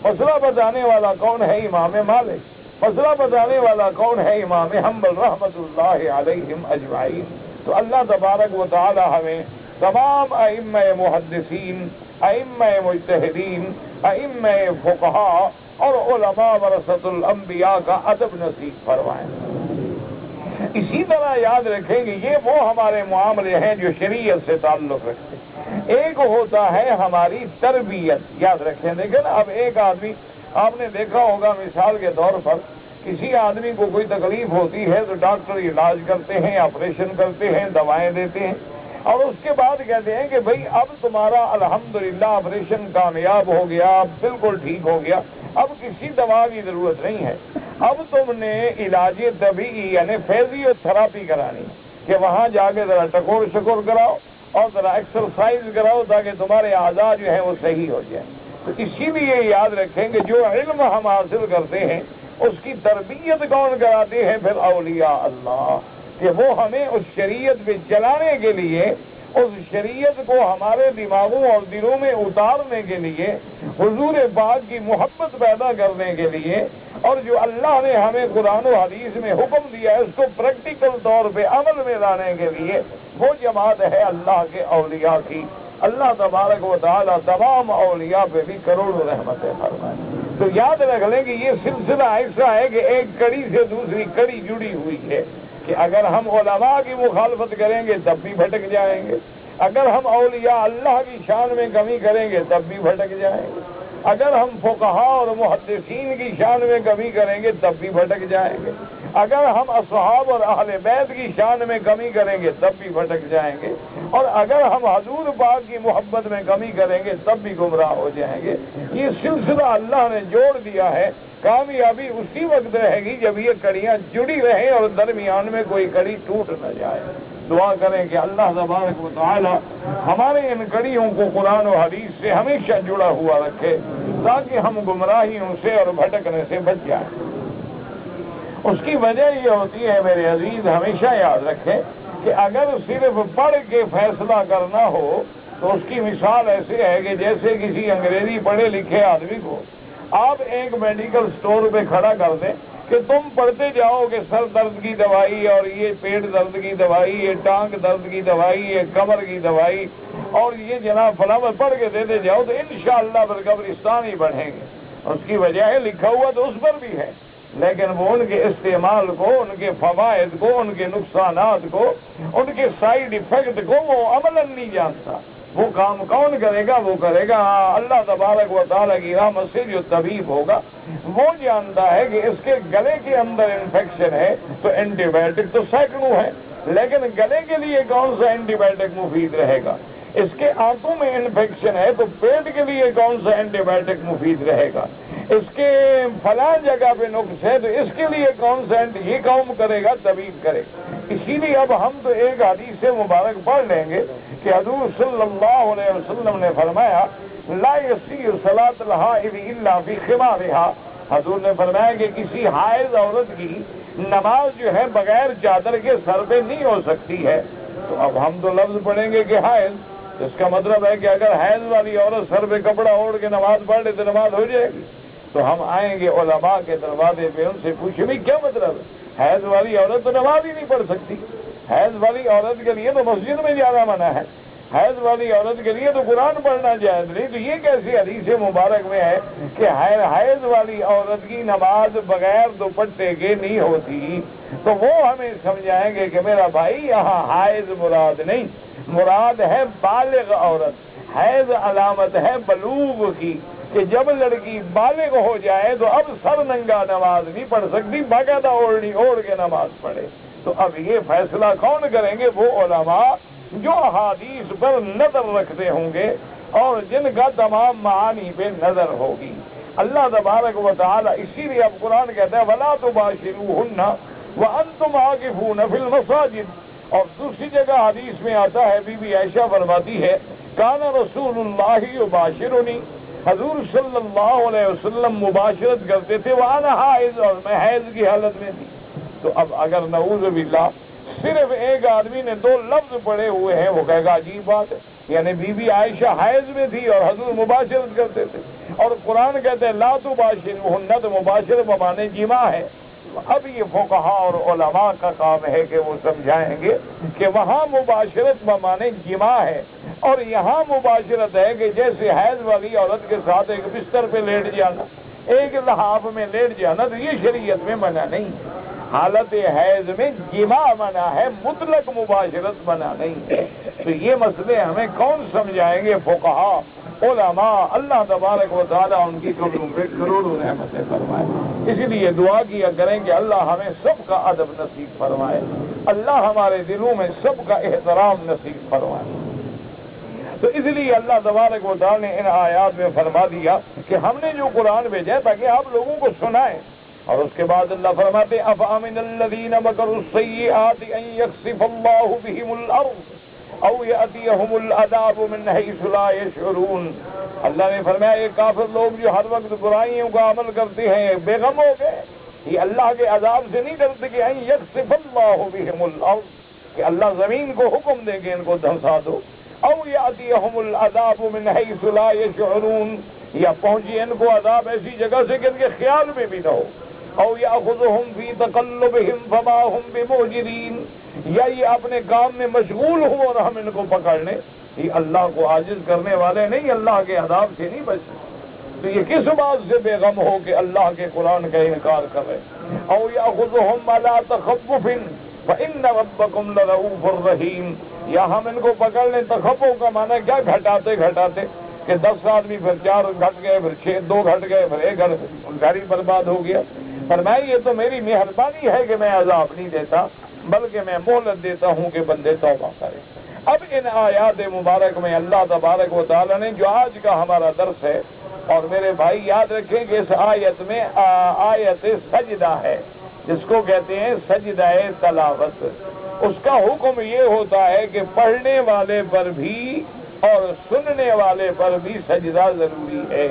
مسئلہ بتانے والا کون ہے؟ امام مالک۔ مسئلہ بتانے والا کون ہے؟ امام حنبل رحمۃ اللہ علیہم اجمعین۔ تو اللہ تبارک و تعالی ہمیں تمام ائمہ محدثین، ائمہ مجتہدین، ائمہ فقہاء اور علماء ورثۃ الانبیاء کا ادب نصیب فرمائیں۔ اسی طرح یاد رکھیں کہ یہ وہ ہمارے معاملے ہیں جو شریعت سے تعلق رکھتے ہیں۔ ایک ہوتا ہے ہماری تربیت، یاد رکھیں۔ دیکھیں نا، اب ایک آدمی، آپ نے دیکھا ہوگا مثال کے طور پر، کسی آدمی کو کوئی تکلیف ہوتی ہے تو ڈاکٹر علاج کرتے ہیں، آپریشن کرتے ہیں، دوائیں دیتے ہیں، اور اس کے بعد کہتے ہیں کہ بھئی اب تمہارا الحمدللہ آپریشن کامیاب ہو گیا، اب بالکل ٹھیک ہو گیا، اب کسی دوا کی ضرورت نہیں ہے، اب تم نے علاج طبیعی یعنی فیزیو تھراپی کرانی کہ وہاں جا کے ذرا ٹکور شکور کراؤ اور ذرا ایکسرسائز کراؤ تاکہ تمہارے اعضاء جو ہیں وہ صحیح ہو جائیں۔ تو اسی لیے یاد رکھیں کہ جو علم ہم حاصل کرتے ہیں اس کی تربیت کون کراتے ہیں؟ پھر اولیاء اللہ، کہ وہ ہمیں اس شریعت پہ چلانے کے لیے، اس شریعت کو ہمارے دماغوں اور دلوں میں اتارنے کے لیے، حضور پاک کی محبت پیدا کرنے کے لیے، اور جو اللہ نے ہمیں قرآن و حدیث میں حکم دیا ہے اس کو پریکٹیکل طور پہ عمل میں لانے کے لیے، وہ جماعت ہے اللہ کے اولیاء کی۔ اللہ تبارک و تعالی تمام اولیاء پہ بھی کروڑوں رحمتیں فرمائے۔ تو یاد رکھ لیں کہ یہ سلسلہ ایسا ہے کہ ایک کڑی سے دوسری کڑی جڑی ہوئی ہے، کہ اگر ہم علماء کی مخالفت کریں گے تب بھی بھٹک جائیں گے، اگر ہم اولیاء اللہ کی شان میں کمی کریں گے تب بھی بھٹک جائیں گے، اگر ہم فقہاء اور محدثین کی شان میں کمی کریں گے تب بھی بھٹک جائیں گے، اگر ہم اصحاب اور اہل بیت کی شان میں کمی کریں گے تب بھی بھٹک جائیں گے، اور اگر ہم حضور پاک کی محبت میں کمی کریں گے تب بھی گمراہ ہو جائیں گے۔ یہ سلسلہ اللہ نے جوڑ دیا ہے۔ کامیابی اسی وقت رہے گی جب یہ کڑیاں جڑی رہیں اور درمیان میں کوئی کڑی ٹوٹ نہ جائے۔ دعا کریں کہ اللہ تبارک و تعالی ہمارے ان کڑیوں کو قرآن و حدیث سے ہمیشہ جڑا ہوا رکھے تاکہ ہم گمراہیوں سے اور بھٹکنے سے بچ جائیں۔ اس کی وجہ یہ ہوتی ہے میرے عزیز، ہمیشہ یاد رکھیں کہ اگر صرف پڑھ کے فیصلہ کرنا ہو تو اس کی مثال ایسے ہے کہ جیسے کسی انگریزی پڑھے لکھے آدمی کو آپ ایک میڈیکل سٹور پہ کھڑا کر دیں کہ تم پڑھتے جاؤ کہ سر درد کی دوائی، اور یہ پیٹ درد کی دوائی، یہ ٹانگ درد کی دوائی، یہ کمر کی دوائی، اور یہ جناب فلاں پڑھ کے دیتے جاؤ تو انشاءاللہ قبرستان ہی بڑھیں گے۔ اس کی وجہ ہے لکھا ہوا تو اس پر بھی ہے، لیکن وہ ان کے استعمال کو، ان کے فوائد کو، ان کے نقصانات کو، ان کے سائیڈ ایفیکٹ کو وہ عملاً نہیں جانتا۔ وہ کام کون کرے گا؟ وہ کرے گا اللہ تبارک و تعالیٰ کی رحمت سے جو طبیب ہوگا، وہ جانتا ہے کہ اس کے گلے کے اندر انفیکشن ہے تو اینٹی بایوٹک تو سینکڑوں ہے، لیکن گلے کے لیے کون سا اینٹی بایوٹک مفید رہے گا؟ اس کے آنتوں میں انفیکشن ہے تو پیٹ کے لیے کون سا اینٹی بایوٹک مفید رہے گا؟ اس کے فلاں جگہ پہ نقص ہے تو اس کے لیے کون سا یہ کام کرے گا؟ طبیب کرے گا۔ اسی لیے اب ہم تو ایک حدیث مبارک پڑھ لیں گے کہ حضور صلی اللہ علیہ وسلم نے فرمایا لا یصح صلاۃ الحائض الا فی خمارها۔ حضور نے فرمایا کہ کسی حائض عورت کی نماز جو ہے بغیر چادر کے سر پہ نہیں ہو سکتی ہے۔ تو اب ہم تو لفظ پڑھیں گے کہ حائض، اس کا مطلب ہے کہ اگر حیض والی عورت سر پہ کپڑا اوڑھ کے نماز پڑھ لے تو نماز ہو جائے گی۔ تو ہم آئیں گے علماء کے دروازے پہ، ان سے پوچھیں بھی کیا مطلب ہے؟ حیض والی عورت تو نماز ہی نہیں پڑھ سکتی۔ حیض والی عورت کے لیے تو مسجد میں جانا منع ہے، حیض والی عورت کے لیے تو قرآن پڑھنا جائز نہیں۔ تو یہ کیسی حدیث مبارک میں ہے کہ حیض والی عورت کی نماز بغیر دوپٹے کے نہیں ہوتی؟ تو وہ ہمیں سمجھائیں گے کہ میرا بھائی یہاں حیض مراد نہیں، مراد ہے بالغ عورت۔ حیض علامت ہے بلوغ کی کہ جب لڑکی بالغ ہو جائے تو اب سر ننگا نماز نہیں پڑھ سکتی، باقاعدہ اوڑھنی اوڑھ کے نماز پڑھے۔ تو اب یہ فیصلہ کون کریں گے؟ وہ علماء جو احادیث پر نظر رکھتے ہوں گے اور جن کا تمام معانی پہ نظر ہوگی۔ اللہ تبارک و تعالی اسی لیے اب قرآن کہتا ہے وَلَا تُبَاشِرُوهُنَّ وَأَنْتُمْ عَاكِفُونَ فِي الْمَسَاجِدِ، اور دوسری جگہ حدیث میں آتا ہے، بی بی عائشہ فرماتی ہے کان رسول اللہ یباشرنی، حضور صلی اللہ علیہ وسلم مباشرت کرتے تھے وَأَنَا حائض، اور میں حیض کی حالت میں تھی۔ تو اب اگر نعوذ باللہ صرف ایک آدمی نے دو لفظ پڑے ہوئے ہیں وہ کہے گا عجیب بات ہے، یعنی بی بی عائشہ حیض میں تھی اور حضور مباشرت کرتے تھے، اور قرآن کہتے ہیں لا تباشرہن، تو مباشرت بمانے جماع ہے۔ اب یہ فقہاء اور علماء کا کام ہے کہ وہ سمجھائیں گے کہ وہاں مباشرت بمانے جماع ہے، اور یہاں مباشرت ہے کہ جیسے حیض والی عورت کے ساتھ ایک بستر پہ لیٹ جانا، ایک لحاف میں لیٹ جانا، تو یہ شریعت میں منع نہیں ہے۔ حالت حیض میں جماع منع ہے، مطلق مباشرت منع نہیں ہے۔ تو یہ مسئلے ہمیں کون سمجھائیں گے؟ فقہاء، علماء۔ اللہ تبارک و تعالیٰ ان کی قبروں پہ کروڑوں رحمتیں فرمائے۔ اسی لیے دعا کیا کریں کہ اللہ ہمیں سب کا ادب نصیب فرمائے، اللہ ہمارے دلوں میں سب کا احترام نصیب فرمائے۔ تو اس لیے اللہ تبارک و تعالیٰ نے ان آیات میں فرما دیا کہ ہم نے جو قرآن بھیجا ہے تاکہ آپ لوگوں کو سنائیں، اور اس کے بعد اللہ فرماتے افامن الذین مکروا السیئات ان یخسف اللہ بہم الارض او یأتیہم العذاب من حیث لا یشعرون۔ اللہ نے فرمایا یہ کافر لوگ جو ہر وقت برائیوں کا عمل کرتے ہیں بے غم ہو گئے، یہ اللہ کے عذاب سے نہیں ڈرتے کہ ان یخسف اللہ بہم الارض، کہ اللہ زمین کو حکم دے کہ ان کو دھنسا دو، او یأتیہم العذاب من حیث لا یشعرون، یا پہنچے ان کو عذاب ایسی جگہ سے کہ ان کے خیال میں بھی نہ ہو، او یاخذہم فی تقلبہم فما ہم بمعجزین، یا یہ اپنے کام میں مشغول ہو اور ہم ان کو پکڑ لیں۔ یہ اللہ کو عاجز کرنے والے نہیں، اللہ کے عذاب سے نہیں بچ سکتے۔ تو یہ کس بات سے بے غم ہو کہ اللہ کے قرآن کا انکار کر رہے؟ او یاخذہم علی تخفف فإن ربکم لرؤوف الرحیم، یا ہم ان کو پکڑ لیں، تخفف کا معنی کیا؟ گھٹاتے گھٹاتے کہ 10 آدمی پھر 4 گھٹ گئے، پھر 2 گھٹ گئے، پھر 1 گھر ہی برباد ہو گیا۔ فرمایا یہ تو میری مہربانی ہے کہ میں عذاب نہیں دیتا، بلکہ میں مہلت دیتا ہوں کہ بندے توبہ کریں۔ اب ان آیات مبارک میں اللہ تبارک و تعالی نے جو آج کا ہمارا درس ہے، اور میرے بھائی یاد رکھیں کہ اس آیت میں آیت سجدہ ہے، جس کو کہتے ہیں سجدہ تلاوت۔ اس کا حکم یہ ہوتا ہے کہ پڑھنے والے پر بھی اور سننے والے پر بھی سجدہ ضروری ہے۔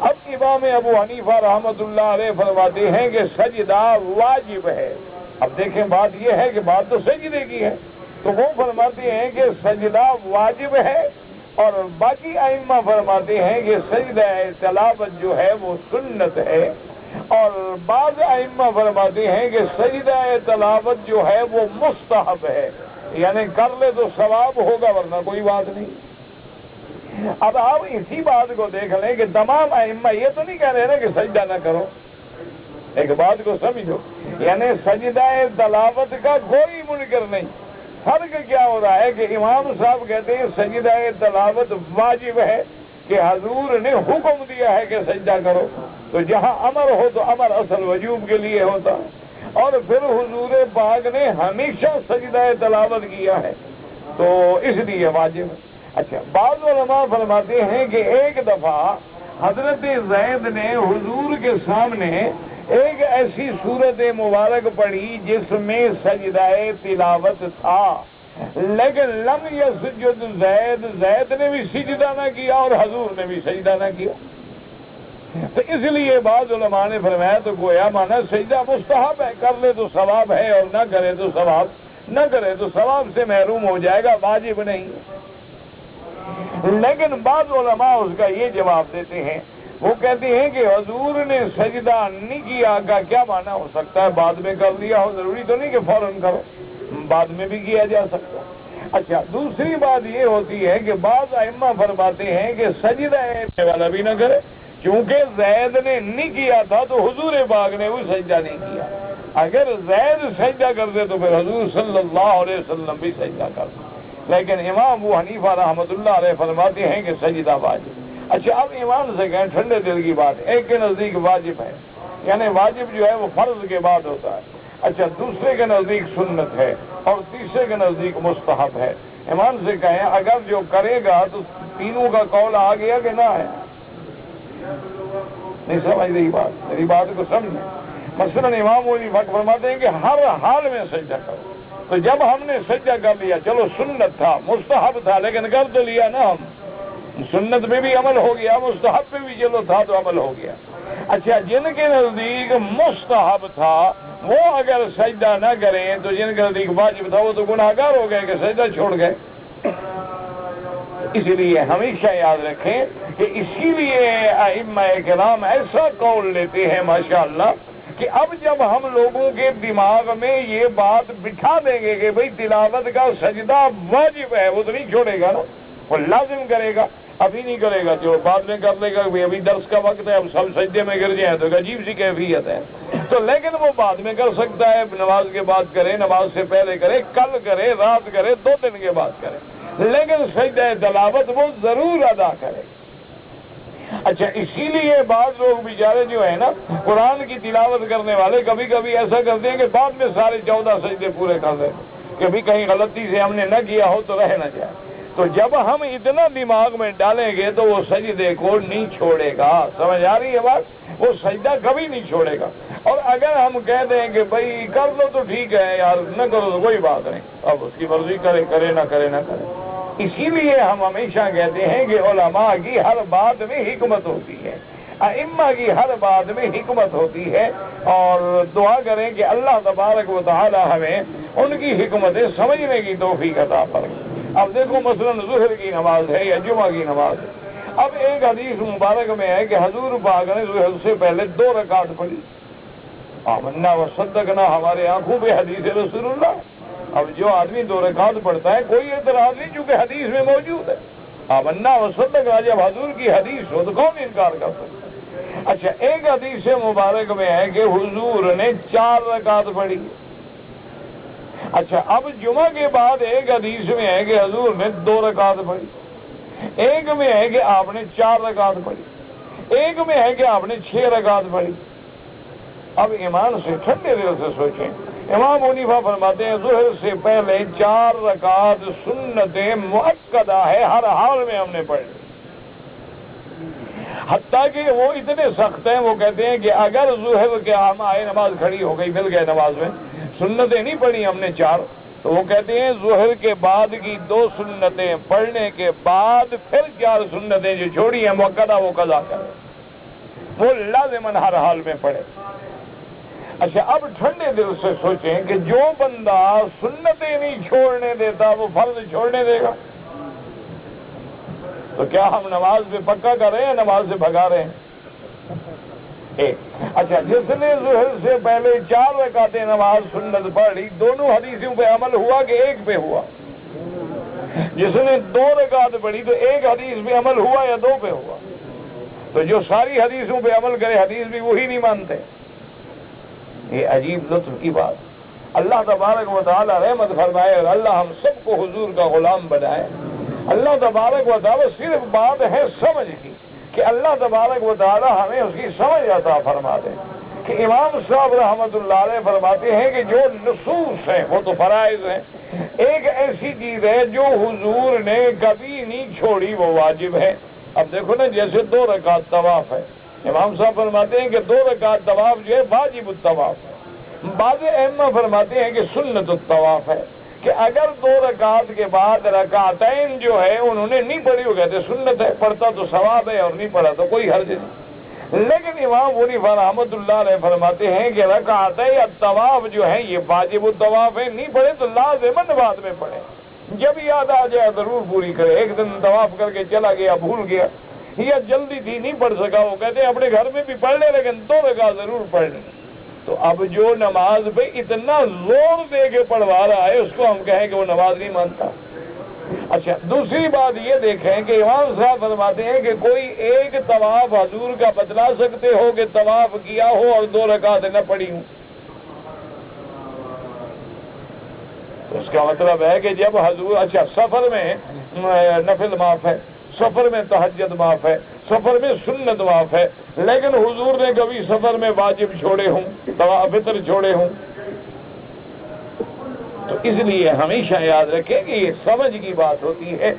اب امام ابو حنیفہ رحمۃ اللہ علیہ فرماتے ہیں کہ سجدہ واجب ہے۔ اب دیکھیں بات یہ ہے کہ بات تو سجدے کی ہے، تو وہ فرماتے ہیں کہ سجدہ واجب ہے، اور باقی ائمہ فرماتے ہیں کہ سجدہ تلاوت جو ہے وہ سنت ہے، اور بعض ائمہ فرماتے ہیں کہ سجدہ تلاوت جو ہے وہ مستحب ہے، یعنی کر لے تو ثواب ہوگا ورنہ کوئی بات نہیں۔ اب آپ اسی بات کو دیکھ لیں کہ تمام ائمہ یہ تو نہیں کہہ رہے نا کہ سجدہ نہ کرو، ایک بات کو سمجھو، یعنی سجدہ تلاوت کا کوئی منکر نہیں۔ فرق کیا ہو رہا ہے کہ امام صاحب کہتے ہیں سجدہ تلاوت واجب ہے کہ حضور نے حکم دیا ہے کہ سجدہ کرو، تو جہاں امر ہو تو امر اصل وجوب کے لیے ہوتا ہے، اور پھر حضور پاک نے ہمیشہ سجدہ تلاوت کیا ہے تو اس لیے واجب ہے۔ اچھا، بعض علماء فرماتے ہیں کہ ایک دفعہ حضرت زید نے حضور کے سامنے ایک ایسی صورت مبارک پڑھی جس میں سجدہ تلاوت تھا، لیکن لم یسجد زید نے بھی سجدہ نہ کیا اور حضور نے بھی سجدہ نہ کیا، تو اس لیے بعض علماء نے فرمایا تو گویا مانا سجدہ مستحب ہے، کر لے تو ثواب ہے اور نہ کرے تو ثواب نہ کرے تو ثواب سے محروم ہو جائے گا، واجب نہیں۔ لیکن بعض علماء اس کا یہ جواب دیتے ہیں، وہ کہتے ہیں کہ حضور نے سجدہ نہیں کیا کا کیا معنی ہو سکتا ہے، بعد میں کر لیا ہو، ضروری تو نہیں کہ فوراً کرو، بعد میں بھی کیا جا سکتا۔ اچھا، دوسری بات یہ ہوتی ہے کہ بعض ائمہ فرماتے ہیں کہ سجدہ والا بھی نہ کرے، چونکہ زید نے نہیں کیا تھا تو حضور پاک نے بھی سجدہ نہیں کیا، اگر زید سجدہ کرتے تو پھر حضور صلی اللہ علیہ وسلم بھی سجدہ کرتے، لیکن امام ابو حنیفہ رحمۃ اللہ علیہ فرماتے ہیں کہ سجدہ واجب۔ اچھا، اب ایمان سے کہیں ٹھنڈے دل کی بات، ایک کے نزدیک واجب ہے، یعنی واجب جو ہے وہ فرض کے بعد ہوتا ہے، اچھا دوسرے کے نزدیک سنت ہے، اور تیسرے کے نزدیک مستحب ہے۔ ایمان سے کہیں اگر جو کرے گا تو تینوں کا قول آ گیا کہ نہ ہے؟ نہیں سمجھ رہی بات، میری بات کو سمجھیں۔ مثلاً امام علی وقت فرماتے ہیں کہ ہر حال میں سجدہ کرو، تو جب ہم نے سجدہ کر لیا، چلو سنت تھا مستحب تھا لیکن کر تو لیا نا، ہم سنت میں بھی عمل ہو گیا، مستحب میں بھی چلو تھا تو عمل ہو گیا۔ اچھا، جن کے نزدیک مستحب تھا وہ اگر سجدہ نہ کریں تو جن کے نزدیک واجب تھا وہ تو گناہگار ہو گئے کہ سجدہ چھوڑ گئے۔ اس لیے ہمیشہ یاد رکھیں کہ اسی لیے ائمہ کرام ایسا قول لیتے ہیں ماشاءاللہ کہ اب جب ہم لوگوں کے دماغ میں یہ بات بٹھا دیں گے کہ بھئی تلاوت کا سجدہ واجب ہے، وہ تو نہیں چھوڑے گا نا، وہ لازم کرے گا، ابھی نہیں کرے گا جو بعد میں کر لے گا، ابھی درس کا وقت ہے، اب سب سجدے میں گر جائیں تو ایک عجیب سی کیفیت ہے، تو لیکن وہ بعد میں کر سکتا ہے، نماز کے بعد کرے، نماز سے پہلے کرے، کل کرے، رات کرے، 2 دن کے بعد کرے، لیکن سجدہ تلاوت وہ ضرور ادا کرے۔ اچھا، اسی لیے بعض لوگ بیچارے جو ہیں نا قرآن کی تلاوت کرنے والے کبھی کبھی ایسا کرتے ہیں کہ بعد میں سارے 14 سجدے پورے کر دیں کہ بھی کہیں غلطی سے ہم نے نہ کیا ہو تو رہ نہ جائے، تو جب ہم اتنا دماغ میں ڈالیں گے تو وہ سجدے کو نہیں چھوڑے گا، سمجھ آ رہی ہے بات، وہ سجدہ کبھی نہیں چھوڑے گا۔ اور اگر ہم کہہ دیں کہ بھائی کر لو تو ٹھیک ہے یار، نہ کرو تو کوئی بات نہیں، اب اس کی مرضی کرے، کرے نہ کرے نہ کرے۔ اسی لیے ہم ہمیشہ کہتے ہیں کہ علماء کی ہر بات میں حکمت ہوتی ہے، ائمہ کی ہر بات میں حکمت ہوتی ہے، اور دعا کریں کہ اللہ تبارک و تعالی ہمیں ان کی حکمتیں سمجھنے کی توفیق عطا فرمائے۔ اب دیکھو مثلا ظہر کی نماز ہے یا جمعہ کی نماز ہے، اب ایک حدیث مبارک میں ہے کہ حضور پاک نے ظہر سے پہلے 2 رکعت پڑھی، آمنا و صدقنا ہمارے آنکھوں پہ حدیث رسول اللہ۔ اب جو آدمی 2 رکعت پڑھتا ہے کوئی اعتراض نہیں چونکہ حدیث میں موجود ہے، آمنا و صدقنا جب حضور کی حدیث ہو تو کون انکار کر سکتا ہے۔ اچھا، ایک حدیث مبارک میں ہے کہ حضور نے 4 رکعت پڑھی۔ اچھا، اب جمعہ کے بعد ایک حدیث میں ہے کہ حضور نے 2 رکعت پڑھی، ایک میں ہے کہ آپ نے 4 رکعت پڑھی، ایک میں ہے کہ آپ نے 6 رکعت پڑھی۔ اب ایمان سے ٹھنڈے دل سے سوچیں، امام حنیفہ فرماتے ہیں ظہر سے پہلے 4 رکعت سنتیں مؤکدہ ہے، ہر حال میں ہم نے پڑھی، حتیٰ کہ وہ اتنے سخت ہیں، وہ کہتے ہیں کہ اگر ظہر کے ہم آئے نماز کھڑی ہو گئی، مل گئے نماز میں، سنتیں نہیں پڑھی ہم نے 4، تو وہ کہتے ہیں ظہر کے بعد کی 2 سنتیں پڑھنے کے بعد پھر 4 سنتیں جو چھوڑی ہیں مؤکدہ وہ قضا کریں، وہ لازماً ہر حال میں پڑھے۔ اچھا اب ٹھنڈے دل سے سوچیں کہ جو بندہ سنتیں نہیں چھوڑنے دیتا وہ فرض چھوڑنے دے گا؟ تو کیا ہم نماز پہ پکا کر رہے ہیں، نماز سے بھگا رہے ہیں؟ اچھا جس نے ظہر سے پہلے 4 رکعتیں نماز سنت پڑھی، دونوں حدیثوں پہ عمل ہوا کہ ایک پہ ہوا؟ جس نے 2 رکعت پڑھی تو ایک حدیث پہ عمل ہوا یا 2 پہ ہوا؟ تو جو ساری حدیثوں پہ عمل کرے حدیث بھی وہی نہیں مانتے۔ یہ عجیب لطف کی بات، اللہ تبارک و تعالی رحمت فرمائے اور اللہ ہم سب کو حضور کا غلام بنائے۔ اللہ تبارک و تعالی صرف بات ہے سمجھ کی، کہ اللہ تبارک و تعالی ہمیں اس کی سمجھ عطا فرما دے، کہ امام صاحب رحمت اللہ علیہ فرماتے ہیں کہ جو نصوص ہیں وہ تو فرائض ہیں، ایک ایسی چیز ہے جو حضور نے کبھی نہیں چھوڑی وہ واجب ہے۔ اب دیکھو نا جیسے 2 رکعت طواف ہے، امام صاحب فرماتے ہیں کہ 2 رکعت طواف جو ہے واجب الطواف ہے، بعض ائمہ فرماتے ہیں کہ سنت الطواف ہے، کہ اگر 2 رکعت کے بعد رکعتین جو ہے انہوں نے نہیں پڑھی وہ کہتے سنت ہے، پڑھتا تو ثواب ہے اور نہیں پڑھا تو کوئی حرج نہیں۔ لیکن امام حنیفہ رحمۃ اللہ علیہ فرماتے ہیں کہ رکعتین الطواف جو ہے یہ واجب الطواف ہے، نہیں پڑھے تو لازماً بعد میں پڑھے، جب یاد آ جائے ضرور پوری کرے۔ ایک دن طواف کر کے چلا گیا، بھول گیا یا جلدی تھی نہیں پڑھ سکا، وہ کہتے ہیں اپنے گھر میں بھی پڑھ لے لیکن 2 رکعت ضرور پڑھ لیں۔ تو اب جو نماز پہ اتنا زور دے کے پڑھوا رہا ہے اس کو ہم کہیں کہ وہ نماز نہیں مانتا۔ اچھا دوسری بات یہ دیکھیں کہ امام صاحب فرماتے ہیں کہ کوئی ایک طواف حضور کا بتلا سکتے ہو کہ طواف کیا ہو اور 2 رکعت نہ پڑھی ہوں؟ اس کا مطلب ہے کہ جب حضور، اچھا سفر میں نفل معاف ہے، سفر میں تہجد معاف ہے، سفر میں سنت معاف ہے، لیکن حضور نے کبھی سفر میں واجب چھوڑے ہوں، فطر چھوڑے ہوں؟ تو اس لیے ہمیشہ یاد رکھیں کہ یہ سمجھ کی بات ہوتی ہے۔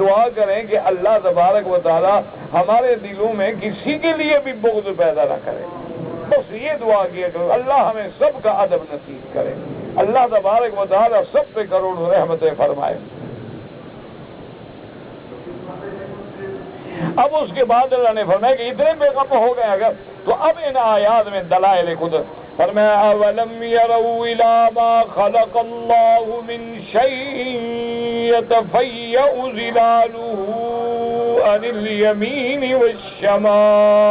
دعا کریں کہ اللہ تبارک و تعالی ہمارے دلوں میں کسی کے لیے بھی بغض پیدا نہ کرے، بس یہ دعا کیا کرو، اللہ ہمیں سب کا ادب نصیب کرے، اللہ تبارک و تعالی سب پہ کروڑوں رحمتیں فرمائے۔ اب اس کے بعد اللہ نے فرمایا کہ اتنے بے غم ہو گئے اگر، تو اب ان آیات میں دلائل قدرت فرمایا اولم يروا الى ما خلق الله من شيء يتفيأ ظلاله عن اليمين والشمائل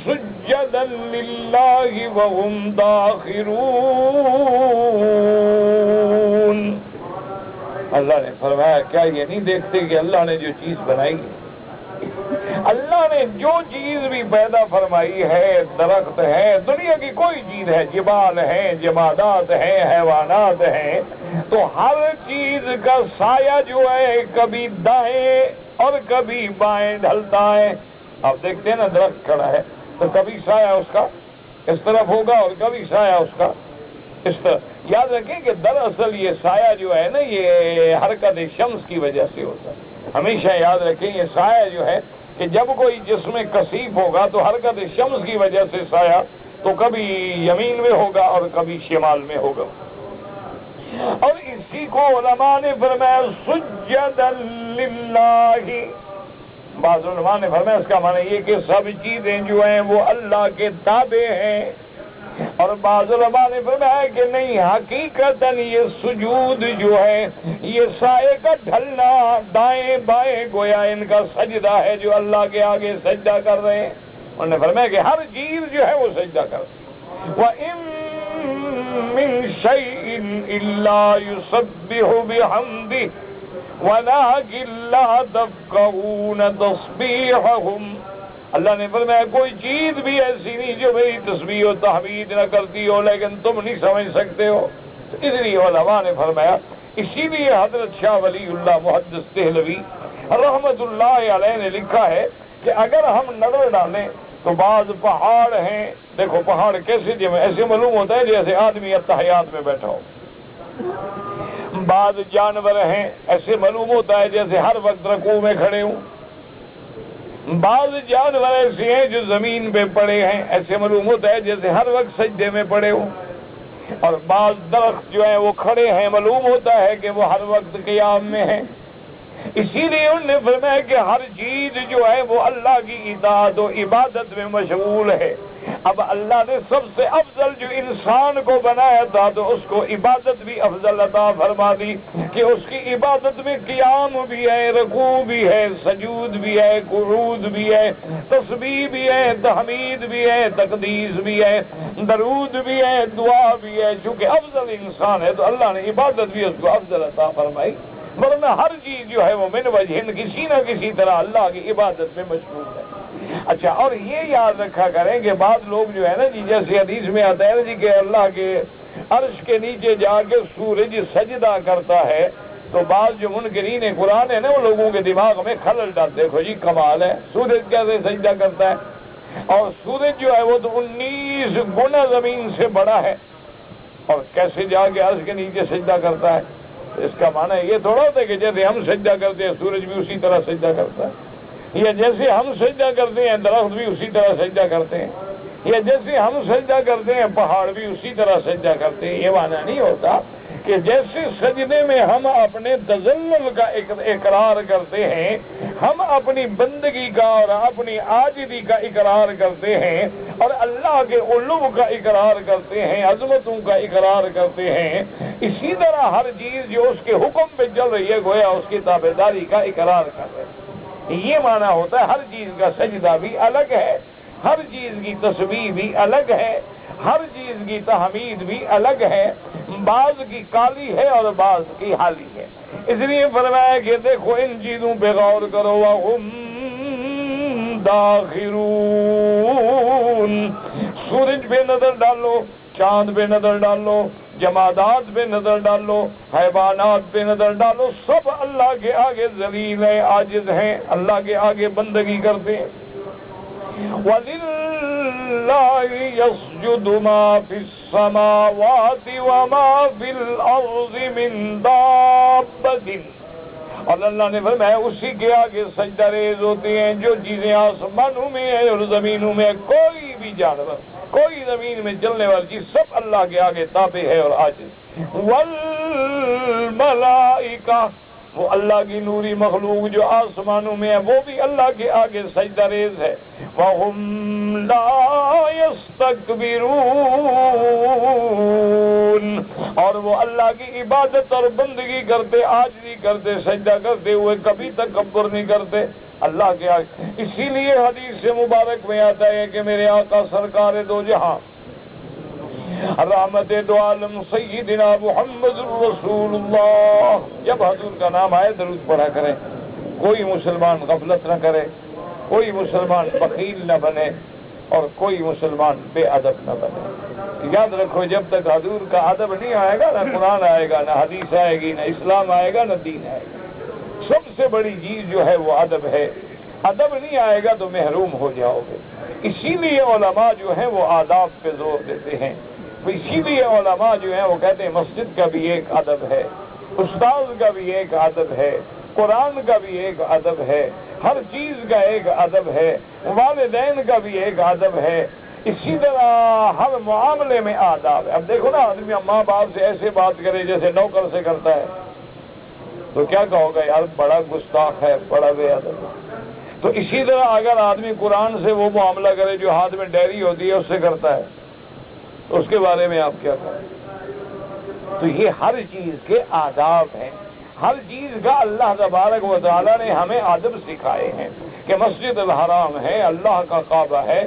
سجدا لله وهم داخرون۔ اللہ نے فرمایا کیا یہ نہیں دیکھتے کہ اللہ نے جو چیز بنائی، اللہ نے جو چیز بھی پیدا فرمائی ہے، درخت ہے، دنیا کی کوئی چیز ہے، جبال ہیں، جمادات ہیں، حیوانات ہیں، تو ہر چیز کا سایہ جو ہے کبھی دائیں اور کبھی بائیں ڈھلتا ہے۔ آپ دیکھتے ہیں نا درخت کھڑا ہے تو کبھی سایہ اس کا اس طرف ہوگا اور کبھی سایہ اس کا اس طرف۔ یاد رکھیں کہ دراصل یہ سایہ جو ہے نا یہ حرکت شمس کی وجہ سے ہوتا ہے، ہمیشہ یاد رکھیں یہ سایہ جو ہے کہ جب کوئی جسم کثیف ہوگا تو حرکت شمس کی وجہ سے سایہ تو کبھی یمین میں ہوگا اور کبھی شمال میں ہوگا، اور اسی کو علماء نے فرمایا سجدا للہ۔ بعض علماء نے فرمایا اس کا معنی یہ کہ سب چیزیں جو ہیں وہ اللہ کے تابع ہیں، اور بعض علماء نے فرمایا کہ نہیں، حقیقتاً یہ سجود جو ہے یہ سائے کا ڈھلنا دائیں بائیں گویا ان کا سجدہ ہے جو اللہ کے آگے سجدہ کر رہے ہیں۔ انہوں نے فرمایا کہ ہر چیز جو ہے وہ سجدہ کر وَإِن مِّن شَيْءٍ إِلَّا يُسَبِّحُ بِحَمْدِهِ وَلَٰكِن لَّا تَفْقَهُونَ تَسْبِيحَهُمْ۔ اللہ نے فرمایا کوئی چیز بھی ایسی نہیں جو میری تسبیح و تحمید نہ کرتی ہو لیکن تم نہیں سمجھ سکتے ہو۔ تو اس لیے علماء نے فرمایا، اسی لیے حضرت شاہ ولی اللہ محدث دہلوی رحمت اللہ علیہ نے لکھا ہے کہ اگر ہم نظر ڈالیں تو بعض پہاڑ ہیں، دیکھو پہاڑ کیسے جمع، ایسے معلوم ہوتا ہے جیسے آدمی اتحیات میں بیٹھا ہو۔ بعض جانور ہیں، ایسے معلوم ہوتا ہے جیسے ہر وقت رکوع میں کھڑے ہوں۔ بعض جانور ایسے ہیں جو زمین پہ پڑے ہیں، ایسے معلوم ہوتا ہے جیسے ہر وقت سجدے میں پڑے ہوں۔ اور بعض درخت جو ہیں وہ کھڑے ہیں، معلوم ہوتا ہے کہ وہ ہر وقت قیام میں ہیں۔ اسی لیے انہوں نے فرمایا کہ ہر چیز جو ہے وہ اللہ کی اطاعت و عبادت میں مشغول ہے۔ اب اللہ نے سب سے افضل جو انسان کو بنایا تھا تو اس کو عبادت بھی افضل عطا فرما دی کہ اس کی عبادت میں قیام بھی ہے، رکوع بھی ہے، سجود بھی ہے، قعود بھی ہے، تسبیح بھی ہے، تحمید بھی ہے، تقدیس بھی ہے، درود بھی ہے، دعا بھی ہے۔ چونکہ افضل انسان ہے تو اللہ نے عبادت بھی اس کو افضل عطا فرمائی، ورنہ ہر چیز جو ہے وہ من وجہ کسی نہ کسی طرح اللہ کی عبادت میں مشغول ہے۔ اچھا، اور یہ یاد رکھا کریں کہ بعض لوگ جو ہے نا جی، جیسے حدیث میں آتا ہے جی کہ اللہ کے عرش کے نیچے جا کے سورج سجدہ کرتا ہے، تو بعض جو منکرین قرآن ہے نا وہ لوگوں کے دماغ میں خلل ڈالتے، دیکھو جی کمال ہے، سورج کیسے سجدہ کرتا ہے؟ اور سورج جو ہے وہ تو 19 گنا زمین سے بڑا ہے، اور کیسے جا کے عرش کے نیچے سجدہ کرتا ہے؟ اس کا معنی یہ تھوڑا ہوتا ہے کہ جیسے ہم سجدہ کرتے ہیں سورج بھی اسی طرح سجدہ کرتا ہے، یا جیسے ہم سجدہ کرتے ہیں درخت بھی اسی طرح سجدہ کرتے ہیں، یا جیسے ہم سجدہ کرتے ہیں پہاڑ بھی اسی طرح سجدہ کرتے ہیں۔ یہ معنی نہیں ہوتا کہ جیسے سجدے میں ہم اپنے تذلل کا اقرار کرتے ہیں، ہم اپنی بندگی کا اور اپنی عاجزی کا اقرار کرتے ہیں، اور اللہ کے علو کا اقرار کرتے ہیں، عظمتوں کا اقرار کرتے ہیں، اسی طرح ہر چیز جو اس کے حکم پہ چل رہی ہے گویا اس کی تابعداری کا اقرار کر رہے ہیں۔ یہ معنی ہوتا ہے ہر چیز کا سجدہ بھی الگ ہے، ہر چیز کی تسبیح بھی الگ ہے، ہر چیز کی تحمید بھی الگ ہے، بعض کی کالی ہے اور بعض کی حالی ہے۔ اس لیے فرمایا کہ دیکھو ان چیزوں پہ غور کرو، وَهُمْ دَاخِرُونَ، سورج پہ نظر ڈالو، چاند پہ نظر ڈالو، جمادات پہ نظر ڈالو، حیوانات پہ نظر ڈالو، سب اللہ کے آگے ذلیل ہیں، عاجز ہیں، اللہ کے آگے بندگی کرتے ہیں۔ وَلِلَّهِ يَسْجُدُ مَا فِي السَّمَاوَاتِ وَمَا فِي الْأَرْضِ مِن دَابَّةٍ، اور اللہ نے فرمایا اسی کے آگے سجدہ ریز ہوتے ہیں جو چیزیں آسمانوں میں ہیں اور زمینوں میں، کوئی بھی جانور، کوئی زمین میں چلنے والی چیز سب اللہ کے آگے تابع ہے اور عاجز۔ والملائکہ، وہ اللہ کی نوری مخلوق جو آسمانوں میں ہے وہ بھی اللہ کے آگے سجدہ ریز ہے۔ وَهُمْ لَا يَسْتَكْبِرُونَ، اور وہ اللہ کی عبادت اور بندگی کرتے، عاجزی کرتے، سجدہ کرتے ہوئے کبھی تکبر نہیں کرتے اللہ کے آگے۔ اسی لیے حدیث سے مبارک میں آتا ہے کہ میرے آقا سرکار دو جہاں رحمت دو عالم سیدنا محمد رسول اللہ، جب حضور کا نام آئے درود پڑھا کریں، کوئی مسلمان غفلت نہ کرے، کوئی مسلمان بخیل نہ بنے، اور کوئی مسلمان بے ادب نہ بنے۔ یاد رکھو جب تک حضور کا ادب نہیں آئے گا نہ قرآن آئے گا، نہ حدیث آئے گی، نہ اسلام آئے گا، نہ دین آئے گا۔ سب سے بڑی چیز جو ہے وہ ادب ہے، ادب نہیں آئے گا تو محروم ہو جاؤ گے۔ اسی لیے علماء جو ہیں وہ آداب پہ زور دیتے ہیں، اسی لیے علماء جو ہیں وہ کہتے ہیں مسجد کا بھی ایک ادب ہے، استاذ کا بھی ایک ادب ہے، قرآن کا بھی ایک ادب ہے، ہر چیز کا ایک ادب ہے، والدین کا بھی ایک ادب ہے، اسی طرح ہر معاملے میں آداب ہے۔ اب دیکھو نا آدمی ماں باپ سے ایسے بات کرے جیسے نوکر سے کرتا ہے تو کیا کہو گا، یار بڑا گستاخ ہے، بڑا بے ادب ہے۔ تو اسی طرح اگر آدمی قرآن سے وہ معاملہ کرے جو ہاتھ میں ڈائری ہوتی ہے اس سے کرتا ہے تو اس کے بارے میں آپ کیا کہیں؟ تو یہ ہر چیز کے آداب ہیں، ہر چیز کا اللہ تبارک و تعالیٰ نے ہمیں ادب سکھائے ہیں کہ مسجد الحرام ہے، اللہ کا کعبہ ہے،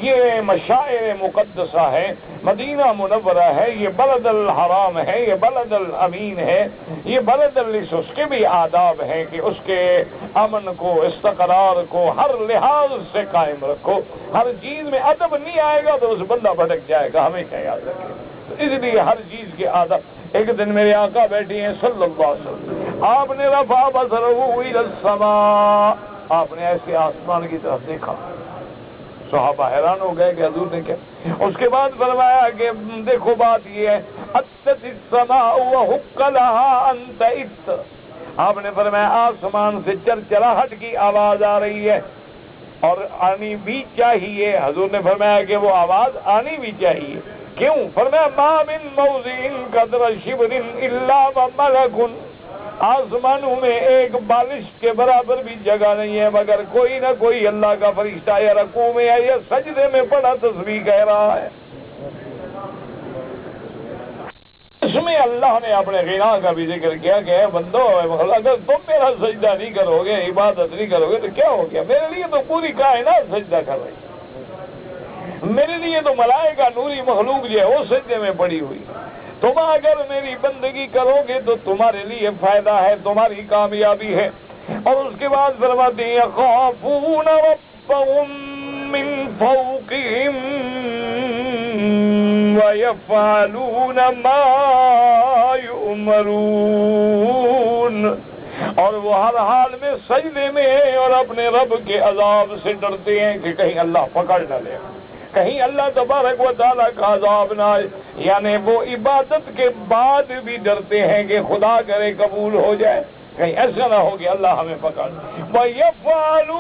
یہ مشاعر مقدسہ ہے، مدینہ منورہ ہے، یہ بلد الحرام ہے، یہ بلد الامین ہے، یہ بلد اس کے بھی آداب ہیں کہ اس کے امن کو، استقرار کو ہر لحاظ سے قائم رکھو۔ ہر چیز میں ادب نہیں آئے گا تو اس بندہ بھٹک جائے گا، ہمیشہ یاد رکھے۔ تو اس لیے ہر چیز کے آداب۔ ایک دن میرے آقا بیٹھے ہیں صلی اللہ علیہ وسلم، آپ نے رفع بصرہ الی السماء، آپ نے ایسے آسمان کی طرف دیکھا، صحابہ حیران ہو گئے کہ حضور نے کیا۔ اس کے بعد فرمایا کہ دیکھو بات یہ ہے، اتت السماء وحق لها ان تئت، آپ نے فرمایا آسمان سے چرچراہٹ کی آواز آ رہی ہے اور آنی بھی چاہیے۔ حضور نے فرمایا کہ وہ آواز آنی بھی چاہیے، کیوں؟ فرمایا ما من موضع قدر شبر الا وملک، آسمانوں میں ایک بالش کے برابر بھی جگہ نہیں ہے مگر کوئی نہ کوئی اللہ کا فرشتہ یا رکوع میں ہے یا سجدے میں پڑا تسبیح کہہ رہا ہے۔ اس میں اللہ نے اپنے غنا کا بھی ذکر کیا کہ اے بندو، اگر تم میرا سجدہ نہیں کرو گے، عبادت نہیں کرو گے تو کیا ہو گیا؟ میرے لیے تو پوری کائنات سجدہ کر رہی ہے، میرے لیے تو ملائکہ نوری مخلوق جو ہے وہ سجدے میں پڑی ہوئی۔ تم اگر میری بندگی کرو گے تو تمہارے لیے فائدہ ہے، تمہاری کامیابی ہے۔ اور اس کے بعد فرماتے ہیں یخافون ربهم من فوقهم وَيَفْعَلُونَ مَا يُؤْمَرُونَ، اور وہ ہر حال میں سجدے میں ہیں اور اپنے رب کے عذاب سے ڈرتے ہیں کہ کہیں اللہ پکڑ نہ لے، کہیں اللہ تبارک و تعالیٰ کا عذاب نہ آئے، یعنی وہ عبادت کے بعد بھی ڈرتے ہیں کہ خدا کرے قبول ہو جائے، کہیں ایسا نہ ہو کہ اللہ ہمیں پکڑ۔ وَيَفْعَلُونَ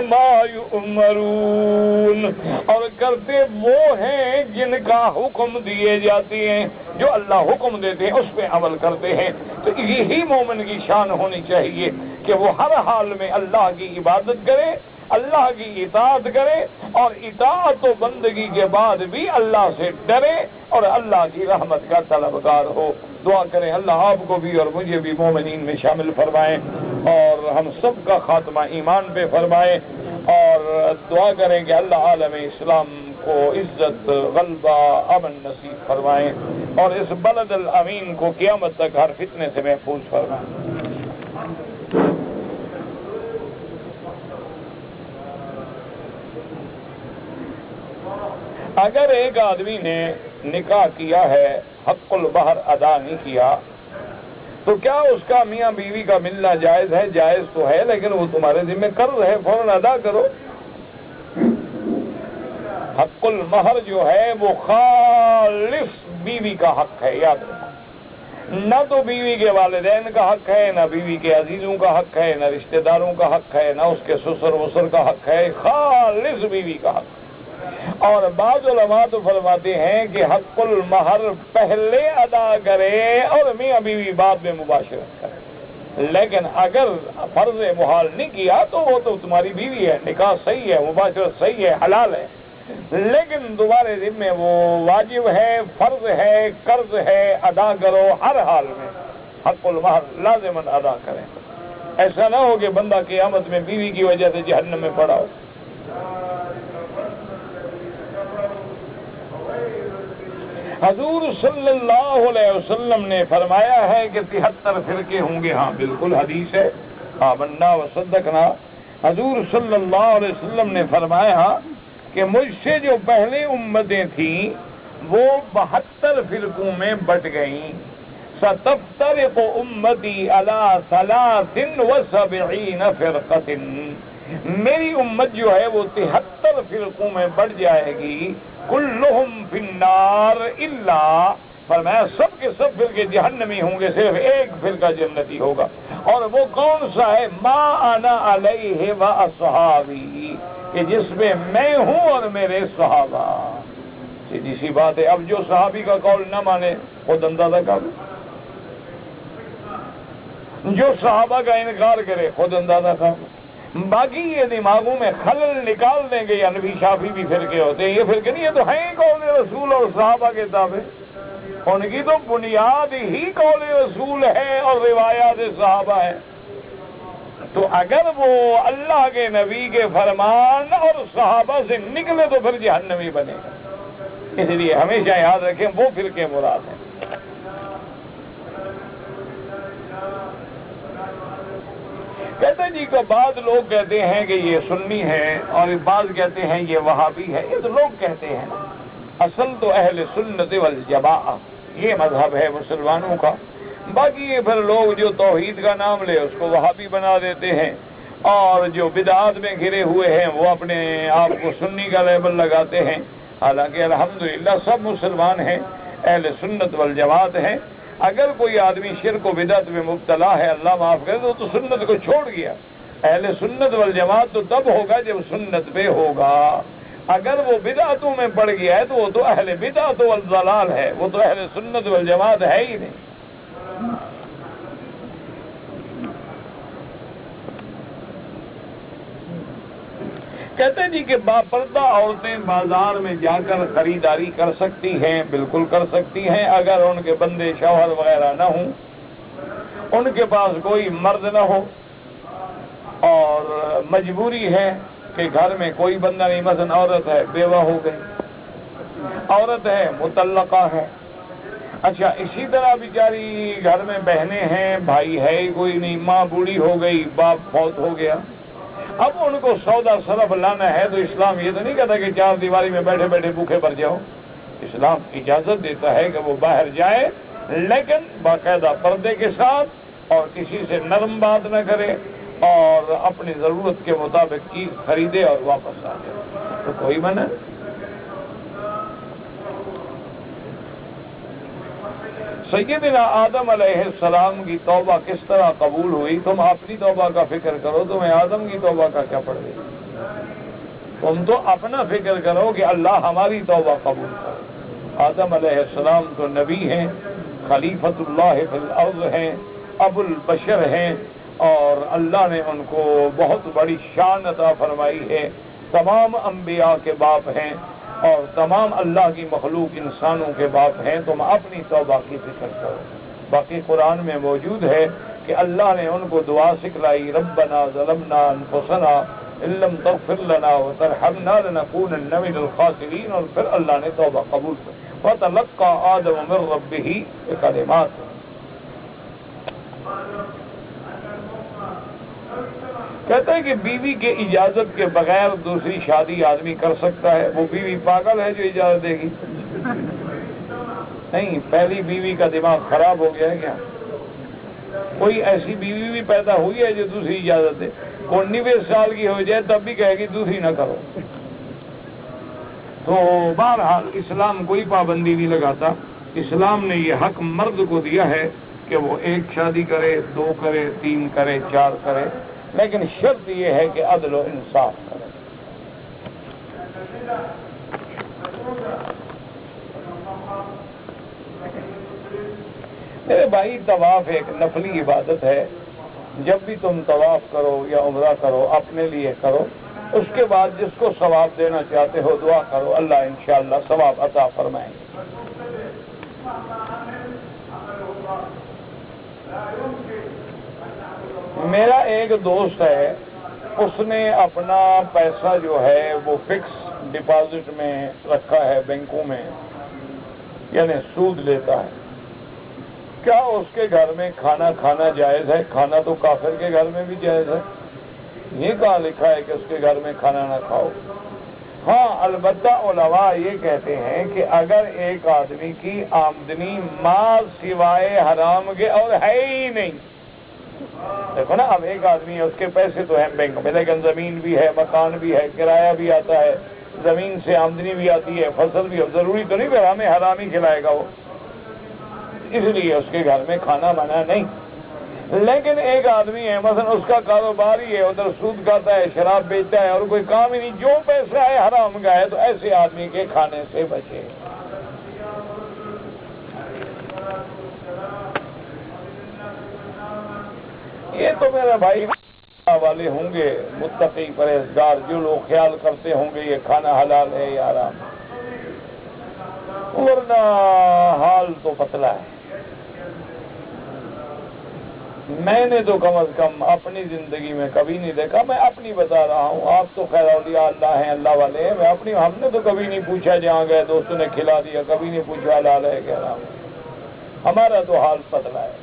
مَا يُؤْمَرُونَ، اور کرتے وہ ہیں جن کا حکم دیے جاتے ہیں، جو اللہ حکم دیتے ہیں اس پہ عمل کرتے ہیں۔ تو یہی مومن کی شان ہونی چاہیے کہ وہ ہر حال میں اللہ کی عبادت کرے، اللہ کی اطاعت کرے، اور اطاعت و بندگی کے بعد بھی اللہ سے ڈرے اور اللہ کی رحمت کا طلبگار ہو۔ دعا کریں اللہ آپ کو بھی اور مجھے بھی مومنین میں شامل فرمائیں اور ہم سب کا خاتمہ ایمان پہ فرمائیں، اور دعا کریں کہ اللہ عالم اسلام کو عزت، غلبہ، امن نصیب فرمائیں اور اس بلد الامین کو قیامت تک ہر فتنے سے محفوظ فرمائیں۔ اگر ایک آدمی نے نکاح کیا ہے، حق المہر ادا نہیں کیا، تو کیا اس کا میاں بیوی کا ملنا جائز ہے؟ جائز تو ہے، لیکن وہ تمہارے ذمہ قرض ہے، فوراً ادا کرو۔ حق المہر جو ہے وہ خالص بیوی کا حق ہے، یاد رکھو، نہ تو بیوی کے والدین کا حق ہے، نہ بیوی کے عزیزوں کا حق ہے، نہ رشتہ داروں کا حق ہے، نہ اس کے سسر وسر کا حق ہے، خالص بیوی کا حق۔ اور بعض علماء تو فرماتے ہیں کہ حق المہر پہلے ادا کرے اور میاں بیوی بعد میں مباشرت کرے، لیکن اگر فرض محال نہیں کیا تو وہ تو تمہاری بیوی ہے، نکاح صحیح ہے، مباشرت صحیح ہے، حلال ہے، لیکن تمہارے ذمہ وہ واجب ہے، فرض ہے، قرض ہے، ادا کرو ہر حال میں، حق المہر لازماً ادا کریں۔ ایسا نہ ہو کہ بندہ قیامت میں بیوی کی وجہ سے جہنم میں پڑا ہو۔ حضور صلی اللہ علیہ وسلم نے فرمایا ہے کہ 73 فرقے ہوں گے، ہاں بالکل حدیث ہے، آمنا و صدقنا۔ حضور صلی اللہ علیہ وسلم نے فرمایا کہ مجھ سے جو پہلے امتیں تھیں وہ 72 فرقوں میں بٹ گئیں۔ ستفترق امتی علی 73 فرقۃ، میری امت جو ہے وہ 73 فرقوں میں بٹ جائے گی، کلہم فی النار الا، فرمایا سب کے سب فرقے جہنمی ہوں گے، صرف ایک فرقہ جنتی ہوگا، اور وہ کون سا ہے؟ ما انا علیہ و اصحابی، کہ جس میں میں ہوں اور میرے صحابہ۔ سیدھی سی بات ہے، اب جو صحابی کا قول نہ مانے خود اندازہ کر، جو صحابہ کا انکار کرے خود اندازہ کر، باقی یہ دماغوں میں خلل نکال دیں گے، یا نبی شافی بھی فرقے ہوتے ہیں، یہ فرقے نہیں، یہ تو ہیں قول رسول اور صحابہ کے تابع، ان کی تو بنیاد ہی قول رسول ہے اور روایات صحابہ ہے۔ تو اگر وہ اللہ کے نبی کے فرمان اور صحابہ سے نکلے تو پھر جہنمی بنے گا، اس لیے ہمیشہ یاد رکھیں وہ فرقے مراد ہیں۔ کہتے جی کہ بعض لوگ کہتے ہیں کہ یہ سنی ہے اور بعض کہتے ہیں یہ وہابی ہے، یہ تو لوگ کہتے ہیں، اصل تو اہل سنت والجماعہ یہ مذہب ہے مسلمانوں کا، باقی یہ پھر لوگ جو توحید کا نام لے اس کو وہابی بنا دیتے ہیں، اور جو بدعات میں گھرے ہوئے ہیں وہ اپنے آپ کو سنی کا لیبل لگاتے ہیں، حالانکہ الحمدللہ سب مسلمان ہیں، اہل سنت والجماعت ہیں۔ اگر کوئی آدمی شرک و بدعت میں مبتلا ہے، اللہ معاف کرے، تو سنت کو چھوڑ گیا۔ اہل سنت والجماعت تو تب ہوگا جب سنت پہ ہوگا۔ اگر وہ بدعتوں میں پڑ گیا ہے تو وہ تو اہل بدعت والضلال ہے، وہ تو اہل سنت والجماعت ہے ہی نہیں۔ کہتے ہیں جی کہ باپردہ عورتیں بازار میں جا کر خریداری کر سکتی ہیں، بالکل کر سکتی ہیں، اگر ان کے بندے شوہر وغیرہ نہ ہوں، ان کے پاس کوئی مرد نہ ہو، اور مجبوری ہے کہ گھر میں کوئی بندہ نہیں، مثلا عورت ہے بیوہ ہو گئی، عورت ہے مطلقہ ہے، اچھا اسی طرح بیچاری گھر میں بہنیں ہیں، بھائی ہے ہی کوئی نہیں، ماں بوڑھی ہو گئی، باپ فوت ہو گیا، اب ان کو سودا صرف لانا ہے، تو اسلام یہ تو نہیں کہتا کہ چار دیواری میں بیٹھے بیٹھے بھوکے مر جاؤ۔ اسلام اجازت دیتا ہے کہ وہ باہر جائے، لیکن باقاعدہ پردے کے ساتھ، اور کسی سے نرم بات نہ کرے، اور اپنی ضرورت کے مطابق چیز خریدے اور واپس آ جائے، تو کوئی منع نہیں۔ سیدنا آدم علیہ السلام کی توبہ کس طرح قبول ہوئی؟ تم اپنی توبہ کا فکر کرو، تمہیں آدم کی توبہ کا کیا پڑ گئی؟ تم تو اپنا فکر کرو کہ اللہ ہماری توبہ قبول کرو۔ آدم علیہ السلام تو نبی ہیں، خلیفۃ اللہ فی الارض ہیں، ابو البشر ہیں، اور اللہ نے ان کو بہت بڑی شان عطا فرمائی ہے، تمام انبیاء کے باپ ہیں، اور تمام اللہ کی مخلوق انسانوں کے باپ ہیں۔ تم اپنی توبہ کی فکر کرو۔ باقی قرآن میں موجود ہے کہ اللہ نے ان کو دعا سکھلائی، ربنا ظلمنا انفسنا ان لم تغفر لنا وترحمنا لنکونن من الخاسرین، اور پھر اللہ نے توبہ قبول کی۔ فتلقى آدم من ربہ بکلمات۔ کہتے ہیں کہ بیوی کے اجازت کے بغیر دوسری شادی آدمی کر سکتا ہے؟ وہ بیوی پاگل ہے جو اجازت دے گی؟ نہیں، پہلی بیوی کا دماغ خراب ہو گیا ہے کیا؟ کوئی ایسی بیوی بھی پیدا ہوئی ہے جو دوسری اجازت دے؟ 19 سال کی ہو جائے تب بھی کہے گی دوسری نہ کرو۔ تو بہرحال اسلام کوئی پابندی نہیں لگاتا، اسلام نے یہ حق مرد کو دیا ہے کہ وہ 1 شادی کرے، 2 کرے، 3 کرے، 4 کرے، لیکن شرط یہ ہے کہ عدل و انصاف کرے۔ میرے بھائی، طواف ایک نفلی عبادت ہے، جب بھی تم طواف کرو یا عمرہ کرو اپنے لیے کرو، اس کے بعد جس کو ثواب دینا چاہتے ہو دعا کرو، اللہ انشاءاللہ ثواب عطا فرمائیں گے۔ میرا ایک دوست ہے، اس نے اپنا پیسہ جو ہے وہ فکس ڈپازٹ میں رکھا ہے بینکوں میں، یعنی سود لیتا ہے۔ کیا اس کے گھر میں کھانا کھانا جائز ہے؟ کھانا تو کافر کے گھر میں بھی جائز ہے، یہ کہاں لکھا ہے کہ اس کے گھر میں کھانا نہ کھاؤ؟ ہاں، البتہ علماء یہ کہتے ہیں کہ اگر ایک آدمی کی آمدنی مال سوائے حرام کے اور ہے ہی نہیں، دیکھو نا، اب ایک آدمی ہے، اس کے پیسے تو ہیں بینک میں، لیکن زمین بھی ہے، مکان بھی ہے، کرایہ بھی آتا ہے، زمین سے آمدنی بھی آتی ہے، فصل بھی، ضروری تو نہیں کہ ہمیں حرام ہی کھلائے گا وہ، اس لیے اس کے گھر میں کھانا منع نہیں۔ لیکن ایک آدمی ہے، مثلا اس کا کاروبار ہی ہے، ادھر سود کھاتا ہے، شراب بیچتا ہے، اور کوئی کام ہی نہیں، جو پیسہ ہے حرام کا ہے، تو ایسے آدمی کے کھانے سے بچے۔ یہ تو میرا بھائی والے ہوں گے متقی پرہیزگار، جو لوگ خیال کرتے ہوں گے یہ کھانا حلال ہے یا حرام، ورنہ حال تو پتلا ہے۔ میں نے تو کم از کم اپنی زندگی میں کبھی نہیں دیکھا، میں اپنی بتا رہا ہوں، آپ تو خیر اولیاء اللہ ہیں، اللہ والے ہیں، میں اپنی، ہم نے تو کبھی نہیں پوچھا، جہاں گئے دوستوں نے کھلا دیا، کبھی نہیں پوچھا حلال ہے کہ حرام ہے۔ ہمارا تو حال پتلا ہے،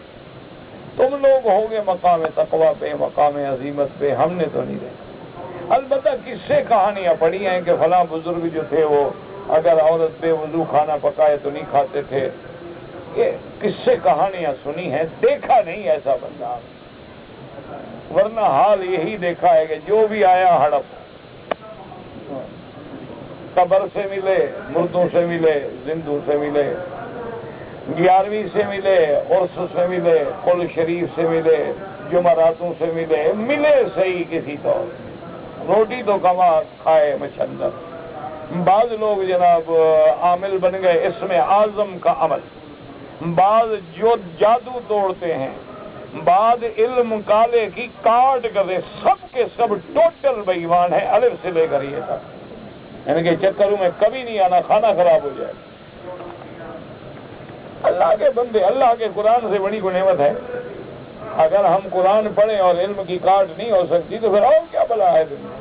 تم لوگ ہوگے مقام تقویٰ پہ، مقام عظیمت پہ، ہم نے تو نہیں دیکھا۔ البتہ کس سے کہانیاں پڑھی ہیں کہ فلاں بزرگ جو تھے وہ اگر عورت بے وضو کھانا پکائے تو نہیں کھاتے تھے، یہ قصے کہانیاں سنی ہیں، دیکھا نہیں ایسا بندہ، ورنہ حال یہی دیکھا ہے کہ جو بھی آیا ہڑپ، قبر سے ملے، مردوں سے ملے، زندوں سے ملے، 11ویں سے ملے، عرس سے ملے، قل شریف سے ملے، جمعراتوں سے ملے، ملے صحیح کسی طور، روٹی تو کما کھائے مچھندر۔ بعض لوگ جناب عامل بن گئے اس میں اعظم کا عمل، بعض جو جادو توڑتے ہیں، بعض علم کالے کی کاٹ کرتے، سب کے سب ٹوٹل بے ایمان ہے، الف سے لے کر یہ تک، ان کے چکروں میں کبھی نہیں آنا، کھانا خراب ہو جائے۔ اللہ کے بندے، اللہ کے قرآن سے بڑی کوئی نعمت ہے؟ اگر ہم قرآن پڑھیں اور علم کی کاٹ نہیں ہو سکتی تو پھر اور کیا بلا ہے دنیا؟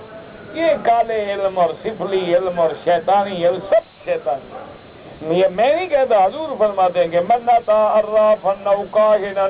یہ کالے علم اور سفلی علم اور شیطانی علم سب شیطانی۔ یہ میں نہیں کہتا، حضور فرماتے ہیں کہ من اتی عرافا او کاہنا،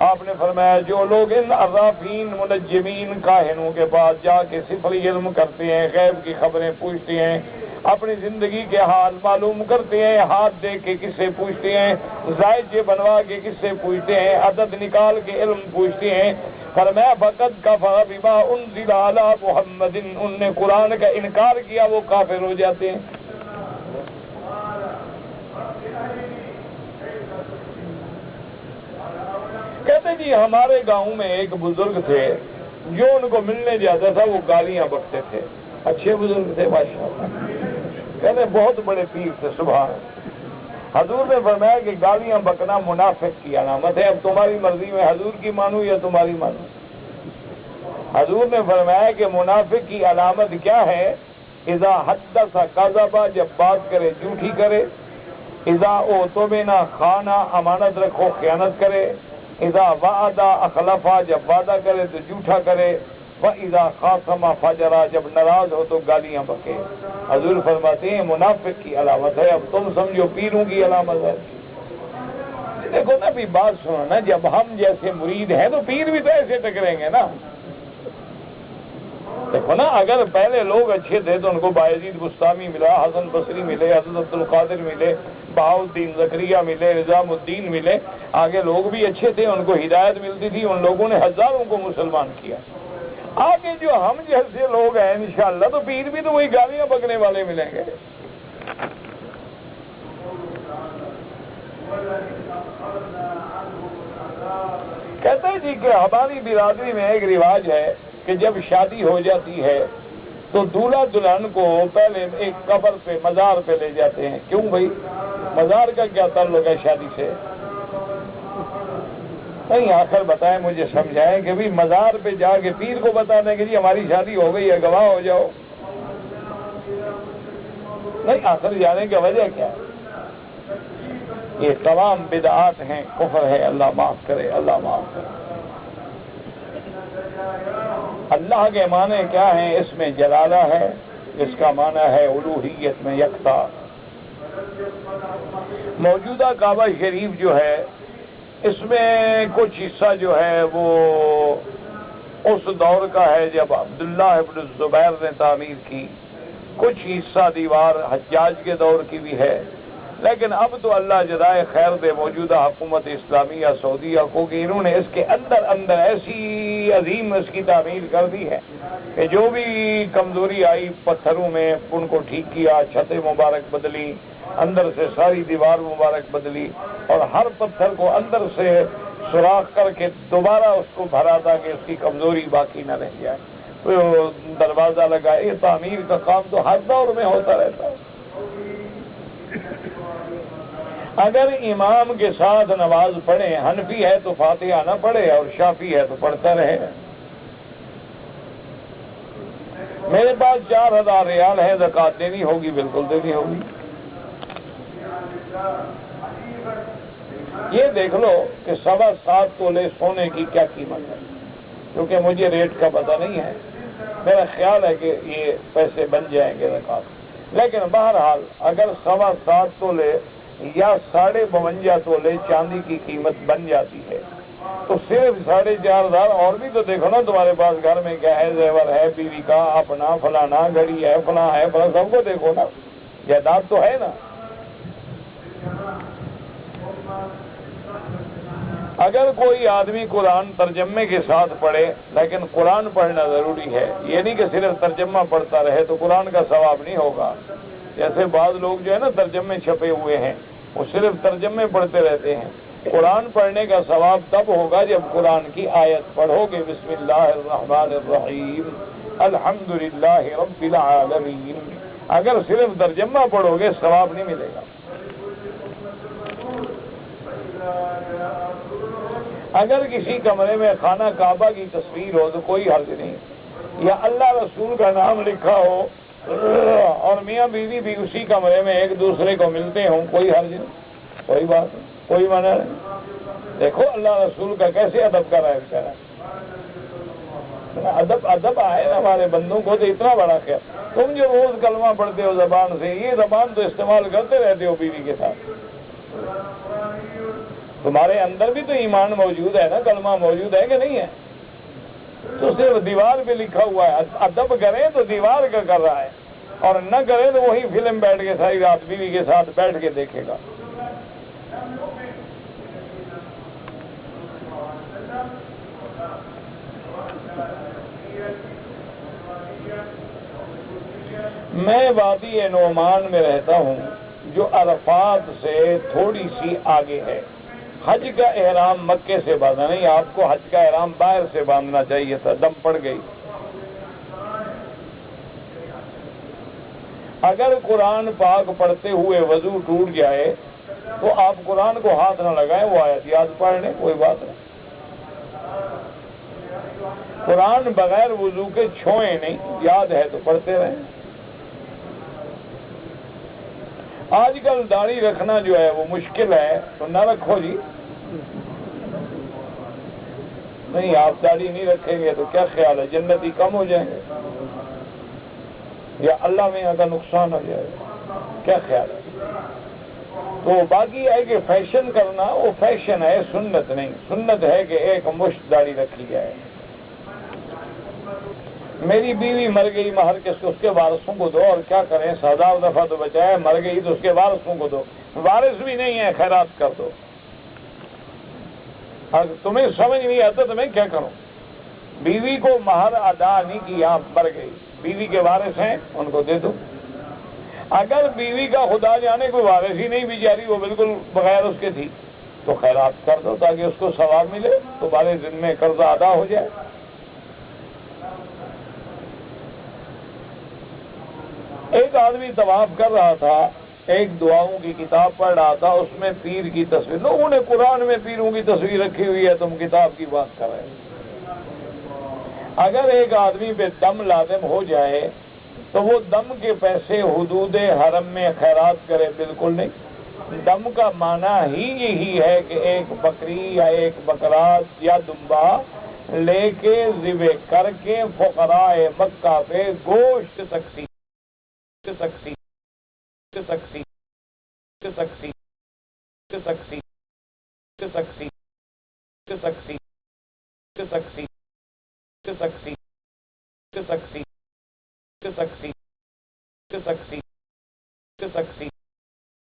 آپ نے فرمایا جو لوگ ان عرافین منجمین کاہنوں کے پاس جا کے سفلی علم کرتے ہیں، غیب کی خبریں پوچھتے ہیں، اپنی زندگی کے حال معلوم کرتے ہیں، ہاتھ دے کے کس سے پوچھتے ہیں، زائجے بنوا کے کس سے پوچھتے ہیں، عدد نکال کے علم پوچھتے ہیں، فرمایا فقد کفر بما انزل علی محمد، ان نے قرآن کا انکار کیا، وہ کافر ہو جاتے ہیں۔ کہتے جی ہمارے گاؤں میں ایک بزرگ تھے، جو ان کو ملنے جاتا تھا وہ گالیاں بکتے تھے، اچھے بزرگ تھے ماشاءاللہ، کہتے بہت بڑے پیر تھے، سبحان اللہ۔ حضور نے فرمایا کہ گالیاں بکنا منافق کی علامت ہے، اب تمہاری مرضی میں حضور کی مانوں یا تمہاری مانوں۔ حضور نے فرمایا کہ منافق کی علامت کیا ہے؟ اذا حدث کذب، جب بات کرے جھوٹی کرے، اذا اؤتمن خان، امانت رکھو خیانت کرے، اذا وعد اخلف، جب وعدہ کرے تو جھوٹا کرے، وَإِذَا خَاصَمَ فَجَرَ، جب ناراض ہو تو گالیاں بکے۔ حضور فرماتے ہیں منافق کی علامت ہے، اب تم سمجھو پیروں کی علامت ہے۔ دیکھو نا بھی بات سنو نا، جب ہم جیسے مرید ہیں تو پیر بھی تو ایسے ٹکریں گے نا۔ دیکھو نا اگر پہلے لوگ اچھے تھے تو ان کو بایزید بستامی ملا، حسن بصری ملے، حضرت عبد القادر ملے، بہاؤالدین زکریہ ملے، نظام الدین ملے، آگے لوگ بھی اچھے تھے، ان کو ہدایت ملتی تھی، ان لوگوں نے ہزاروں کو مسلمان کیا۔ آگے جو ہم جیسے لوگ ہیں انشاءاللہ تو پیر بھی تو وہی گالیاں بکنے والے ملیں گے۔ کہتے ہیں جی کہ ہماری برادری میں ایک رواج ہے کہ جب شادی ہو جاتی ہے تو دولہا دلہن کو پہلے ایک قبر پہ، مزار پہ لے جاتے ہیں۔ کیوں بھائی؟ مزار کا کیا تعلق ہے شادی سے؟ نہیں، آخر بتائیں، مجھے سمجھائیں کہ بھی مزار پہ جا کے پیر کو بتا دیں کہ جی ہماری شادی ہو گئی ہے، گواہ ہو جاؤ۔ نہیں، آخر جانے کی وجہ کیا ہے؟ یہ تمام بدعات ہیں، کفر ہے، اللہ معاف کرے، اللہ معاف کرے۔ اللہ کے معنی کیا ہیں؟ اس میں جلالہ ہے، اس کا معنی ہے الوہیت میں یکتا۔ موجودہ کعبہ شریف جو ہے اس میں کچھ حصہ جو ہے وہ اس دور کا ہے جب عبداللہ ابن الزبیر نے تعمیر کی، کچھ حصہ دیوار حجاج کے دور کی بھی ہے، لیکن اب تو اللہ جزائے خیر دے موجودہ حکومت اسلامیہ سعودیہ کو کہ انہوں نے اس کے اندر اندر ایسی عظیم اس کی تعمیر کر دی ہے کہ جو بھی کمزوری آئی پتھروں میں ان کو ٹھیک کیا، چھتیں مبارک بدلی، اندر سے ساری دیوار مبارک بدلی، اور ہر پتھر کو اندر سے سوراخ کر کے دوبارہ اس کو بھرا تھا کہ اس کی کمزوری باقی نہ رہ جائے۔ تو دروازہ لگا، یہ تعمیر کا کام تو ہر دور میں ہوتا رہتا ہے۔ اگر امام کے ساتھ نماز پڑھے، حنفی ہے تو فاتحہ نہ پڑھے اور شافعی ہے تو پڑھتا رہے۔ میرے پاس 4000 ریال ہے، زکوٰۃ دینی ہوگی، بالکل دینی ہوگی۔ یہ دیکھ لو کہ 7.25 تولے سونے کی کیا قیمت ہے، کیونکہ مجھے ریٹ کا پتہ نہیں ہے، میرا خیال ہے کہ یہ پیسے بن جائیں گے زکوٰۃ۔ لیکن بہرحال اگر 7.25 تولے یا 52.5 تولے چاندی کی قیمت بن جاتی ہے تو صرف 4.5 اور بھی تو دیکھو نا، تمہارے پاس گھر میں کیا ہے، زیور ہے، بیوی کا اپنا، فلانا گھڑی ہے، فلاں ہے، فلاں، سب کو دیکھو نا، جائیداد تو ہے نا۔ اگر کوئی آدمی قرآن ترجمے کے ساتھ پڑھے، لیکن قرآن پڑھنا ضروری ہے، یہ نہیں کہ صرف ترجمہ پڑھتا رہے تو قرآن کا ثواب نہیں ہوگا۔ جیسے بعض لوگ جو ہے نا ترجمے چھپے ہوئے ہیں، وہ صرف ترجمے پڑھتے رہتے ہیں۔ قرآن پڑھنے کا ثواب تب ہوگا جب قرآن کی آیت پڑھو گے، بسم اللہ الرحمن الرحیم الحمدللہ رب العالمین۔ اگر صرف ترجمہ پڑھو گے ثواب نہیں ملے گا۔ اگر کسی کمرے میں خانہ کعبہ کی تصویر ہو تو کوئی حرج نہیں، یا اللہ رسول کا نام لکھا ہو اور میاں بیوی بھی اسی کمرے میں ایک دوسرے کو ملتے ہوں، کوئی حرج نہیں، کوئی بات نہیں، کوئی منع نہیں۔ دیکھو اللہ رسول کا کیسے ادب کر رہا ہے بیچارہ، ادب آئے نا ہمارے بندوں کو تو اتنا بڑا خیال۔ تم جو روز کلمہ پڑھتے ہو زبان سے، یہ زبان تو استعمال کرتے رہتے ہو بیوی کے ساتھ، تمہارے اندر بھی تو ایمان موجود ہے نا، کلمہ موجود ہے کہ نہیں ہے؟ تو صرف دیوار پہ لکھا ہوا ہے، ادب کرے تو دیوار کا کر رہا ہے، اور نہ کرے تو وہی فلم بیٹھ کے ساری رات بیوی کے ساتھ بیٹھ کے دیکھے گا۔ میں وادی نعمان میں رہتا ہوں جو عرفات سے تھوڑی سی آگے ہے۔ حج کا احرام مکے سے باندھا نہیں، آپ کو حج کا احرام باہر سے باندھنا چاہیے تھا، دم پڑ گئی۔ اگر قرآن پاک پڑھتے ہوئے وضو ٹوٹ جائے تو آپ قرآن کو ہاتھ نہ لگائیں، وہ آیت یاد پڑھ لیں، کوئی بات نہیں۔ قرآن بغیر وضو کے چھوئیں نہیں، یاد ہے تو پڑھتے رہیں۔ آج کل داڑھی رکھنا جو ہے وہ مشکل ہے تو نہ رکھو جی، نہیں آپ داڑھی نہیں رکھیں گے تو کیا خیال ہے جنتی کم ہو جائیں گے یا اللہ میں کا نقصان ہو جائے گا، کیا خیال ہے؟ تو باقی ہے کہ فیشن کرنا وہ فیشن ہے، سنت نہیں۔ سنت ہے کہ ایک مشت داڑھی رکھی جائے۔ میری بیوی مر گئی، مہر کے اس کے وارثوں کو دو، اور کیا کریں 1000 دفعہ تو بچائے، مر گئی تو اس کے وارثوں کو دو، وارث بھی نہیں ہے خیرات کر دو۔ اگر تمہیں سمجھ نہیں آتا تو میں کیا کروں؟ بیوی کو مہر ادا نہیں کیا، مر گئی، بیوی کے وارث ہیں ان کو دے دو۔ اگر بیوی کا خدا جانے کوئی وارث ہی نہیں، بیچاری وہ بالکل بغیر اس کے تھی، تو خیرات کر دو تاکہ اس کو ثواب ملے، تمہارے ذمہ قرضہ ادا ہو جائے۔ ایک آدمی طواف کر رہا تھا، ایک دعاؤں کی کتاب پڑھ رہا تھا، اس میں پیر کی تصویر، لوگوں نے قرآن میں پیروں کی تصویر رکھی ہوئی ہے، تم کتاب کی بات کر رہے ہیں۔ اگر ایک آدمی پہ دم لازم ہو جائے تو وہ دم کے پیسے حدود حرم میں خیرات کرے، بالکل نہیں۔ دم کا معنی ہی یہی ہے کہ ایک بکری یا ایک بکرا یا دمبا لے کے ذبح کر کے فقراء مکہ پہ گوشت تقسیم